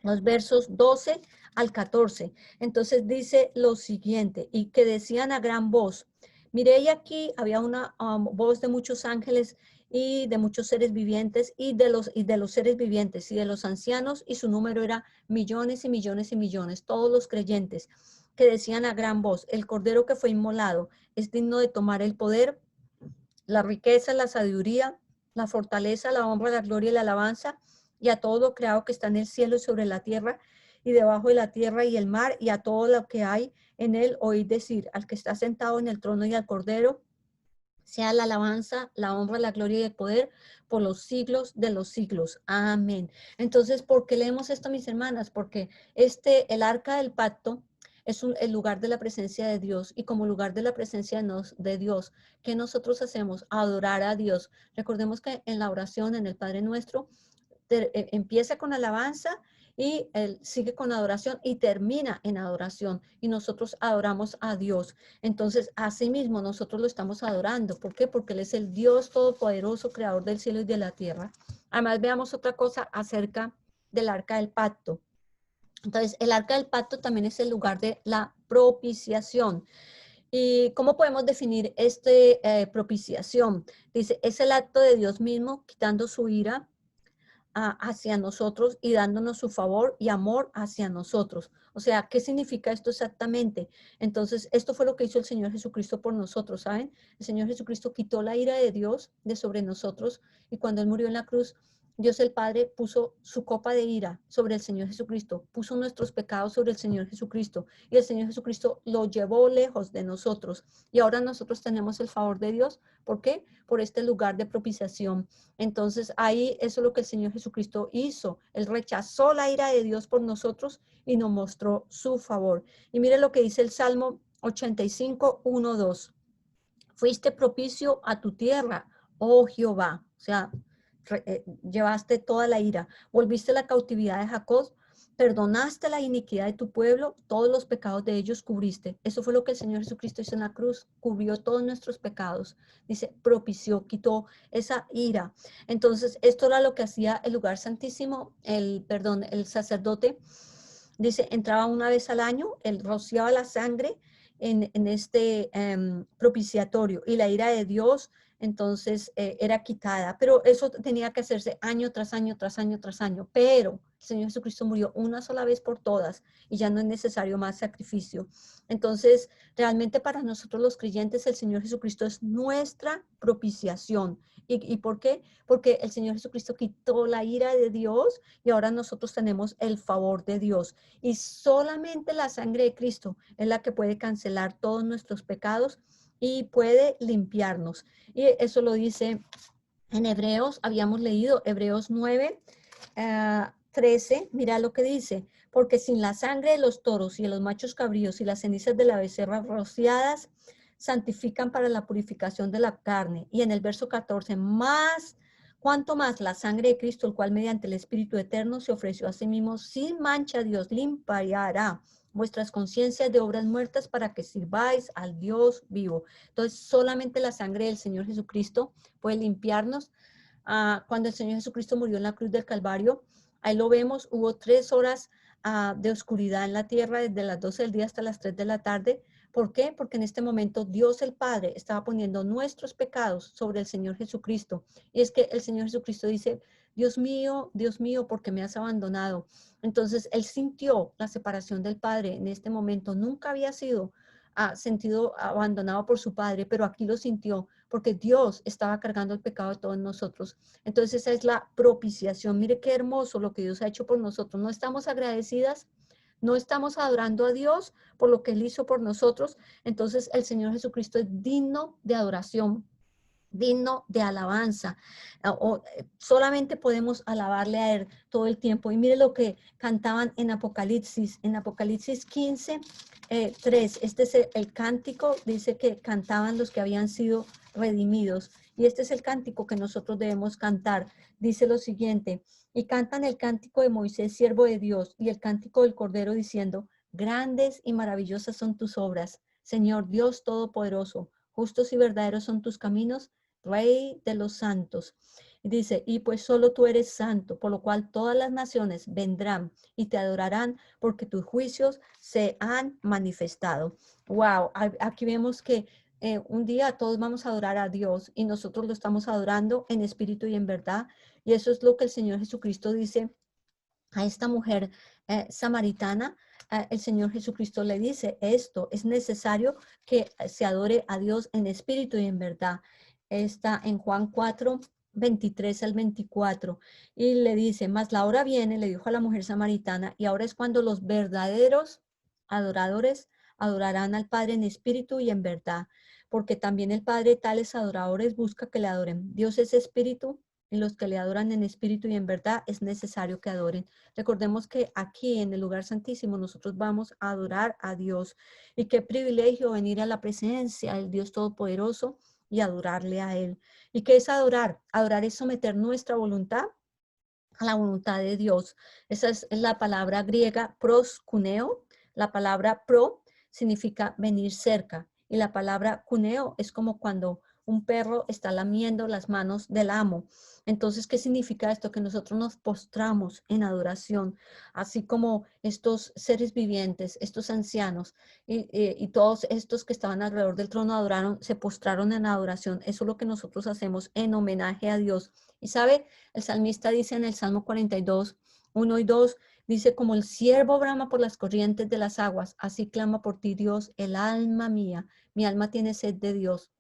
los versos 12 al 14. Entonces dice lo siguiente, y que decían a gran voz, miré y aquí había una voz de muchos ángeles y de muchos seres vivientes y de los seres vivientes y de los ancianos, y su número era millones y millones y millones, todos los creyentes que decían a gran voz: el cordero que fue inmolado es digno de tomar el poder, la riqueza, la sabiduría, la fortaleza, la honra, la gloria y la alabanza, y a todo lo creado que está en el cielo y sobre la tierra y debajo de la tierra y el mar, y a todo lo que hay en él, oíd decir al que está sentado en el trono y al cordero, sea la alabanza, la honra, la gloria y el poder por los siglos de los siglos. Amén. Entonces, ¿por qué leemos esto, mis hermanas? Porque el arca del pacto es el lugar de la presencia de Dios, y como lugar de la presencia de Dios, ¿qué nosotros hacemos? Adorar a Dios. Recordemos que en la oración, en el Padre Nuestro, empieza con alabanza y él sigue con adoración y termina en adoración, y nosotros adoramos a Dios. Entonces, así mismo nosotros lo estamos adorando. ¿Por qué? Porque Él es el Dios todopoderoso, creador del cielo y de la tierra. Además, veamos otra cosa acerca del arca del pacto. Entonces, el arca del pacto también es el lugar de la propiciación. ¿Y cómo podemos definir propiciación? Dice, es el acto de Dios mismo quitando su ira hacia nosotros y dándonos su favor y amor hacia nosotros. O sea, ¿qué significa esto exactamente? Entonces, esto fue lo que hizo el Señor Jesucristo por nosotros, ¿saben? El Señor Jesucristo quitó la ira de Dios de sobre nosotros, y cuando Él murió en la cruz, Dios el Padre puso su copa de ira sobre el Señor Jesucristo, puso nuestros pecados sobre el Señor Jesucristo, y el Señor Jesucristo lo llevó lejos de nosotros. Y ahora nosotros tenemos el favor de Dios. ¿Por qué? Por este lugar de propiciación. Entonces ahí eso es lo que el Señor Jesucristo hizo. Él rechazó la ira de Dios por nosotros y nos mostró su favor. Y mire lo que dice el Salmo 85, 1, 2. Fuiste propicio a tu tierra, oh Jehová. O sea, llevaste toda la ira. Volviste la cautividad de Jacob, perdonaste la iniquidad de tu pueblo, todos los pecados de ellos cubriste. Eso fue lo que el Señor Jesucristo hizo en la cruz, cubrió todos nuestros pecados. Dice, propició, quitó esa ira. Entonces, esto era lo que hacía el lugar santísimo, el sacerdote. Dice, entraba una vez al año, él rociaba la sangre en este propiciatorio, y la ira de Dios entonces era quitada, pero eso tenía que hacerse año tras año, tras año, tras año. Pero el Señor Jesucristo murió una sola vez por todas, y ya no es necesario más sacrificio. Entonces, realmente para nosotros los creyentes, el Señor Jesucristo es nuestra propiciación. ¿Y por qué? Porque el Señor Jesucristo quitó la ira de Dios, y ahora nosotros tenemos el favor de Dios. Y solamente la sangre de Cristo es la que puede cancelar todos nuestros pecados y puede limpiarnos. Y eso lo dice en Hebreos, habíamos leído Hebreos 9, 13, mira lo que dice: porque sin la sangre de los toros y de los machos cabríos y las cenizas de la becerra rociadas, santifican para la purificación de la carne. Y en el verso 14, más, cuanto más la sangre de Cristo, el cual mediante el Espíritu Eterno se ofreció a sí mismo sin mancha a Dios, limpiará vuestras conciencias de obras muertas para que sirváis al Dios vivo. Entonces, solamente la sangre del Señor Jesucristo puede limpiarnos. Cuando el Señor Jesucristo murió en la cruz del Calvario, ahí lo vemos, hubo 3 horas de oscuridad en la tierra, desde las 12 del día hasta las 3 de la tarde. ¿Por qué? Porque en este momento Dios el Padre estaba poniendo nuestros pecados sobre el Señor Jesucristo. Y es que el Señor Jesucristo dice, Dios mío, ¿por qué me has abandonado? Entonces, Él sintió la separación del Padre en este momento. Nunca había sido sentido abandonado por su Padre, pero aquí lo sintió porque Dios estaba cargando el pecado de todos nosotros. Entonces, esa es la propiciación. Mire qué hermoso lo que Dios ha hecho por nosotros. No estamos agradecidas, no estamos adorando a Dios por lo que Él hizo por nosotros. Entonces, el Señor Jesucristo es digno de adoración, digno de alabanza. Solamente podemos alabarle a Él todo el tiempo. Y mire lo que cantaban en Apocalipsis 15, 3. Este es el cántico, dice que cantaban los que habían sido redimidos. Y este es el cántico que nosotros debemos cantar. Dice lo siguiente: y cantan el cántico de Moisés, siervo de Dios, y el cántico del Cordero, diciendo, grandes y maravillosas son tus obras, Señor Dios Todopoderoso, justos y verdaderos son tus caminos, Rey de los santos. Y dice, y pues solo tú eres santo, por lo cual todas las naciones vendrán y te adorarán, porque tus juicios se han manifestado. Wow, aquí vemos que un día todos vamos a adorar a Dios y nosotros lo estamos adorando en espíritu y en verdad. Y eso es lo que el Señor Jesucristo dice a esta mujer samaritana. El Señor Jesucristo le dice esto, es necesario que se adore a Dios en espíritu y en verdad. Está en Juan 4, 23 al 24, y le dice, mas la hora viene, le dijo a la mujer samaritana, y ahora es cuando los verdaderos adoradores adorarán al Padre en espíritu y en verdad, porque también el Padre tales adoradores busca que le adoren. Dios es espíritu, y los que le adoran en espíritu y en verdad es necesario que adoren. Recordemos que aquí en el lugar santísimo nosotros vamos a adorar a Dios, y qué privilegio venir a la presencia del Dios Todopoderoso y adorarle a Él. ¿Y qué es adorar? Adorar es someter nuestra voluntad a la voluntad de Dios. Esa es la palabra griega proskuneo. La palabra pro significa venir cerca, y la palabra cuneo es como cuando un perro está lamiendo las manos del amo. Entonces, ¿qué significa esto? Que nosotros nos postramos en adoración, así como estos seres vivientes, estos ancianos y todos estos que estaban alrededor del trono adoraron, se postraron en adoración. Eso es lo que nosotros hacemos en homenaje a Dios. Y sabe, el salmista dice en el Salmo 42, 1 y 2, dice, como el ciervo brama por las corrientes de las aguas, así clama por ti Dios, el alma mía. Mi alma tiene sed de Dios.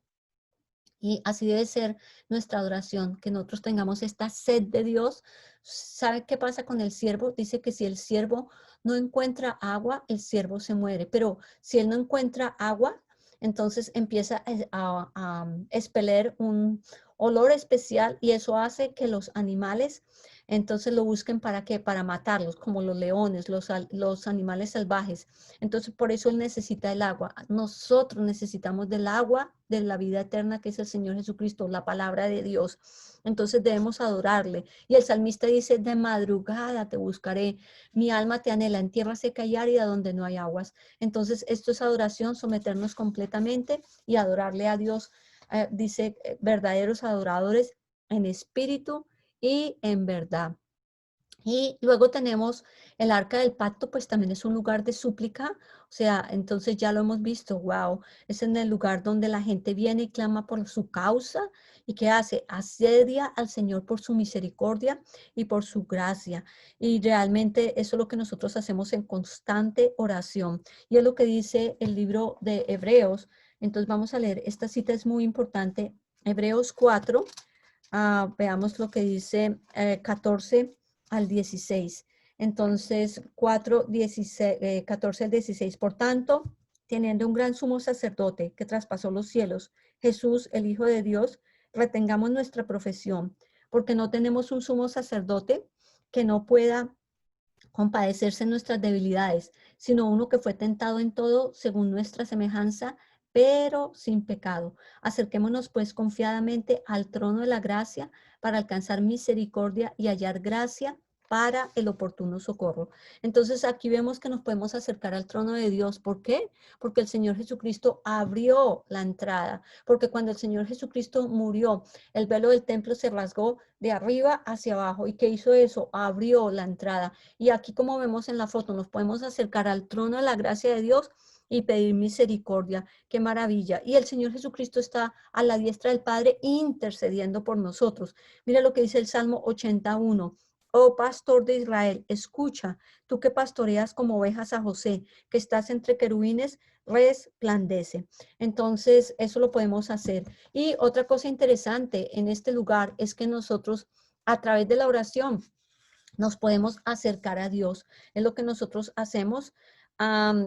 Y así debe ser nuestra adoración, que nosotros tengamos esta sed de Dios. ¿Sabe qué pasa con el siervo? Dice que si el siervo no encuentra agua, el siervo se muere. Pero si él no encuentra agua, entonces empieza a expeler un olor especial, y eso hace que los animales entonces lo busquen para qué, para matarlos, como los leones, los animales salvajes. Entonces, por eso Él necesita el agua. Nosotros necesitamos del agua de la vida eterna, que es el Señor Jesucristo, la palabra de Dios. Entonces debemos adorarle. Y el salmista dice, de madrugada te buscaré, mi alma te anhela en tierra seca y árida donde no hay aguas. Entonces, esto es adoración, someternos completamente y adorarle a Dios. Dice, verdaderos adoradores en espíritu y en verdad. Y luego tenemos el arca del pacto, pues también es un lugar de súplica, o sea, entonces ya lo hemos visto, wow, es en el lugar donde la gente viene y clama por su causa, y ¿qué hace? Asedia al Señor por su misericordia y por su gracia, y realmente eso es lo que nosotros hacemos en constante oración, y es lo que dice el libro de Hebreos. Entonces vamos a leer, esta cita es muy importante, Hebreos 4. Veamos lo que dice 14 al 16. Entonces, 4, 16, 14 al 16. Por tanto, teniendo un gran sumo sacerdote que traspasó los cielos, Jesús, el Hijo de Dios, retengamos nuestra profesión, porque no tenemos un sumo sacerdote que no pueda compadecerse en nuestras debilidades, sino uno que fue tentado en todo según nuestra semejanza, pero sin pecado. Acerquémonos pues confiadamente al trono de la gracia para alcanzar misericordia y hallar gracia para el oportuno socorro. Entonces aquí vemos que nos podemos acercar al trono de Dios. ¿Por qué? Porque el Señor Jesucristo abrió la entrada, porque cuando el Señor Jesucristo murió, el velo del templo se rasgó de arriba hacia abajo. ¿Y qué hizo eso? Abrió la entrada. Y aquí, como vemos en la foto, nos podemos acercar al trono de la gracia de Dios y pedir misericordia. ¡Qué maravilla! Y el Señor Jesucristo está a la diestra del Padre intercediendo por nosotros. Mira lo que dice el Salmo 81. Oh pastor de Israel, escucha, tú que pastoreas como ovejas a José, que estás entre querubines, resplandece. Entonces, eso lo podemos hacer. Y otra cosa interesante en este lugar es que nosotros, a través de la oración, nos podemos acercar a Dios. Es lo que nosotros hacemos.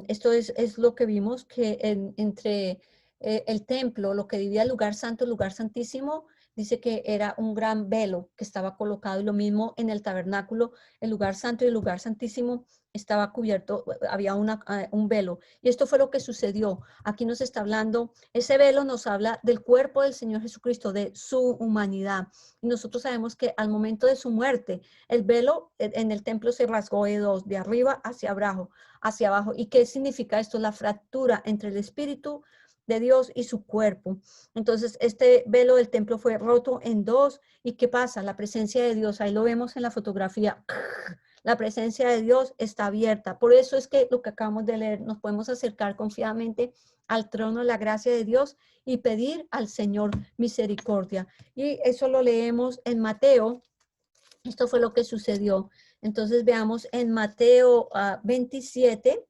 Esto es lo que vimos que entre el templo, lo que dividía el lugar santo, el lugar santísimo, dice que era un gran velo que estaba colocado, y lo mismo en el tabernáculo, el lugar santo y el lugar santísimo estaba cubierto, había un velo. Y esto fue lo que sucedió. Aquí nos está hablando, ese velo nos habla del cuerpo del Señor Jesucristo, de su humanidad. Y nosotros sabemos que al momento de su muerte, el velo en el templo se rasgó de dos, de arriba hacia abajo, hacia abajo. ¿Y qué significa esto? La fractura entre el Espíritu de Dios y su cuerpo. Entonces, este velo del templo fue roto en dos. ¿Y qué pasa? La presencia de Dios, ahí lo vemos en la fotografía, La presencia de Dios está abierta. Por eso es que lo que acabamos de leer, nos podemos acercar confiadamente al trono de la gracia de Dios y pedir al Señor misericordia. Y eso lo leemos en Mateo. Esto fue lo que sucedió. Entonces veamos en Mateo 27,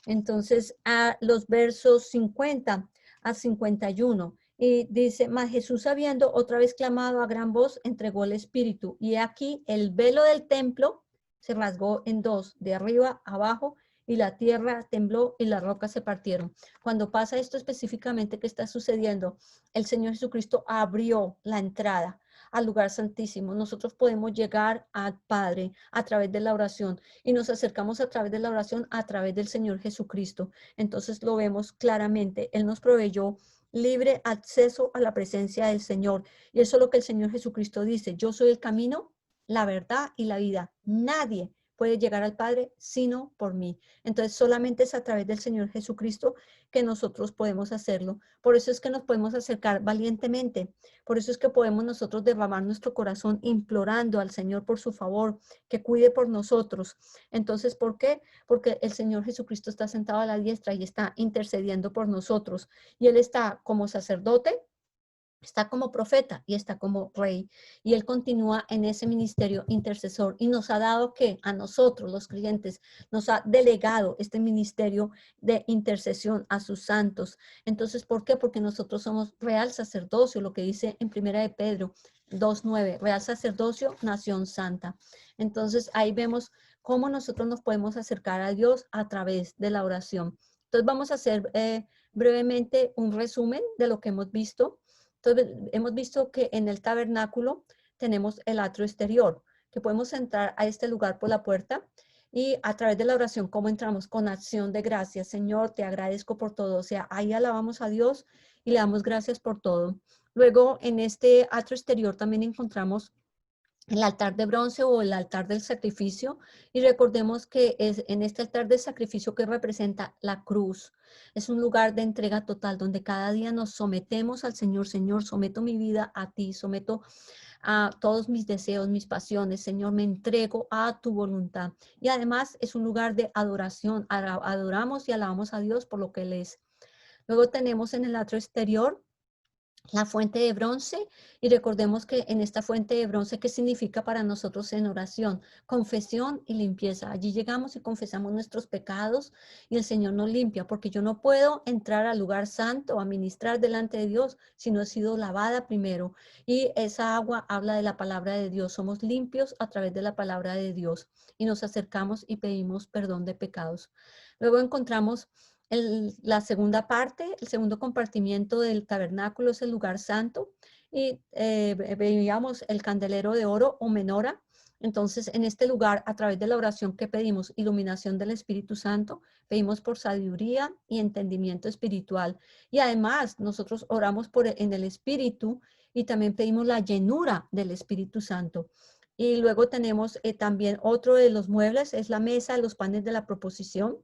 entonces a los versos 50 a 51. Y dice, mas Jesús habiendo otra vez clamado a gran voz, entregó el Espíritu. Y aquí el velo del templo se rasgó en dos, de arriba a abajo, y la tierra tembló y las rocas se partieron. Cuando pasa esto específicamente que está sucediendo, el Señor Jesucristo abrió la entrada al lugar santísimo. Nosotros podemos llegar al Padre a través de la oración y nos acercamos a través de la oración a través del Señor Jesucristo. Entonces lo vemos claramente. Él nos proveyó libre acceso a la presencia del Señor. Y eso es lo que el Señor Jesucristo dice. Yo soy el camino, la verdad y la vida. Nadie puede llegar al Padre sino por mí. Entonces solamente es a través del Señor Jesucristo que nosotros podemos hacerlo. Por eso es que nos podemos acercar valientemente. Por eso es que podemos nosotros derramar nuestro corazón implorando al Señor por su favor, que cuide por nosotros. Entonces, ¿por qué? Porque el Señor Jesucristo está sentado a la diestra y está intercediendo por nosotros. Y Él está como sacerdote, está como profeta y está como rey. Y Él continúa en ese ministerio intercesor y nos ha dado que a nosotros, los creyentes, nos ha delegado este ministerio de intercesión a sus santos. Entonces, ¿por qué? Porque nosotros somos real sacerdocio, lo que dice en Primera de Pedro 2:9, real sacerdocio, nación santa. Entonces, ahí vemos cómo nosotros nos podemos acercar a Dios a través de la oración. Entonces, vamos a hacer brevemente un resumen de lo que hemos visto. Entonces, hemos visto que en el tabernáculo tenemos el atrio exterior, que podemos entrar a este lugar por la puerta y a través de la oración, ¿cómo entramos? Con acción de gracias. Señor, te agradezco por todo. O sea, ahí alabamos a Dios y le damos gracias por todo. Luego, en este atrio exterior también encontramos el altar de bronce o el altar del sacrificio, y recordemos que es en este altar de sacrificio que representa la cruz. Es un lugar de entrega total donde cada día nos sometemos al Señor. Señor, someto mi vida a ti, someto a todos mis deseos, mis pasiones. Señor, me entrego a tu voluntad. Y además es un lugar de adoración. Adoramos y alabamos a Dios por lo que Él es. Luego tenemos en el atrio exterior la fuente de bronce, y recordemos que en esta fuente de bronce, ¿qué significa para nosotros en oración? Confesión y limpieza. Allí llegamos y confesamos nuestros pecados y el Señor nos limpia, porque yo no puedo entrar al lugar santo a ministrar delante de Dios si no he sido lavada primero, y esa agua habla de la palabra de Dios. Somos limpios a través de la palabra de Dios y nos acercamos y pedimos perdón de pecados. Luego encontramos la segunda parte, el segundo compartimiento del tabernáculo es el lugar santo, y veíamos el candelero de oro o menora. Entonces, en este lugar, a través de la oración que pedimos, iluminación del Espíritu Santo, pedimos por sabiduría y entendimiento espiritual. Y además, nosotros oramos en el Espíritu y también pedimos la llenura del Espíritu Santo. Y luego tenemos también otro de los muebles, es la mesa de los panes de la proposición,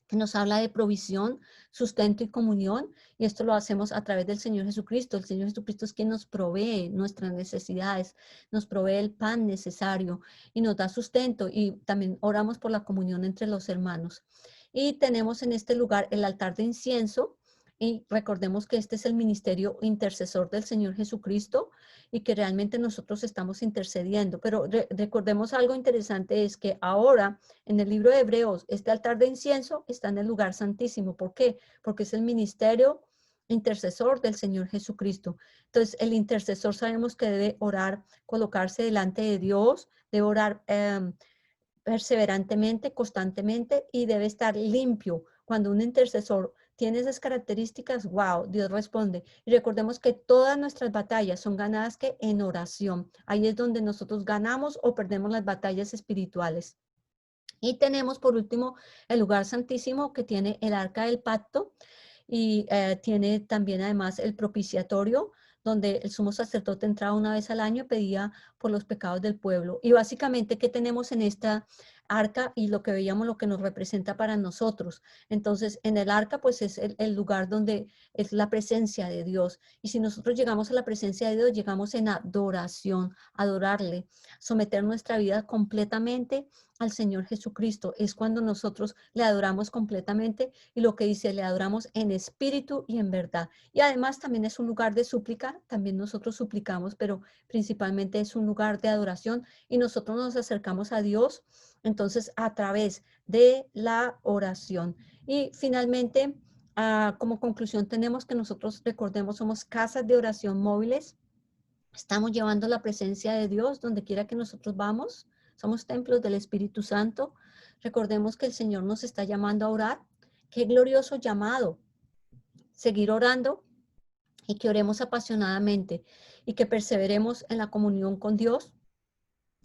que nos habla de provisión, sustento y comunión, y esto lo hacemos a través del Señor Jesucristo. El Señor Jesucristo es quien nos provee nuestras necesidades, nos provee el pan necesario y nos da sustento, y también oramos por la comunión entre los hermanos. Y tenemos en este lugar el altar de incienso, y recordemos que este es el ministerio intercesor del Señor Jesucristo y que realmente nosotros estamos intercediendo. Pero recordemos algo interesante, es que ahora en el libro de Hebreos, este altar de incienso está en el lugar santísimo. ¿Por qué? Porque es el ministerio intercesor del Señor Jesucristo. Entonces, el intercesor sabemos que debe orar, colocarse delante de Dios, debe orar perseverantemente, constantemente, y debe estar limpio. Cuando un intercesor tiene esas características, wow, Dios responde. Y recordemos que todas nuestras batallas son ganadas que en oración. Ahí es donde nosotros ganamos o perdemos las batallas espirituales. Y tenemos por último el lugar santísimo, que tiene el arca del pacto, y tiene también además el propiciatorio, donde el sumo sacerdote entraba una vez al año y pedía por los pecados del pueblo. Y básicamente, ¿qué tenemos en esta arca y lo que veíamos, lo que nos representa para nosotros. Entonces, en el arca, pues es el lugar donde es la presencia de Dios. Y si nosotros llegamos a la presencia de Dios, llegamos en adoración, adorarle, someter nuestra vida completamente al Señor Jesucristo. Es cuando nosotros le adoramos completamente y lo que dice, le adoramos en espíritu y en verdad. Y además también es un lugar de súplica, también nosotros suplicamos, pero principalmente es un lugar de adoración y nosotros nos acercamos a Dios entonces a través de la oración. Y finalmente, como conclusión tenemos que nosotros recordemos, somos casas de oración móviles. Estamos llevando la presencia de Dios donde quiera que nosotros vamos. Somos templos del Espíritu Santo. Recordemos que el Señor nos está llamando a orar. Qué glorioso llamado. Seguir orando y que oremos apasionadamente y que perseveremos en la comunión con Dios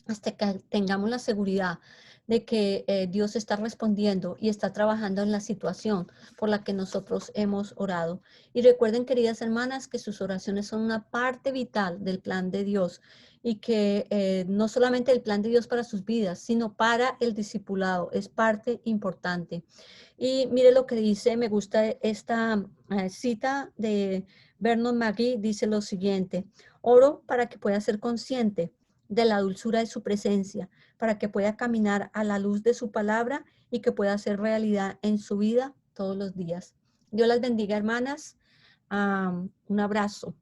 hasta que tengamos la seguridad de que Dios está respondiendo y está trabajando en la situación por la que nosotros hemos orado. Y recuerden, queridas hermanas, que sus oraciones son una parte vital del plan de Dios y que no solamente el plan de Dios para sus vidas, sino para el discipulado, es parte importante. Y mire lo que dice, me gusta esta cita de Vernon McGee, dice lo siguiente: oro para que pueda ser consciente de la dulzura de su presencia, para que pueda caminar a la luz de su palabra y que pueda hacer realidad en su vida todos los días. Dios las bendiga, hermanas. Un abrazo.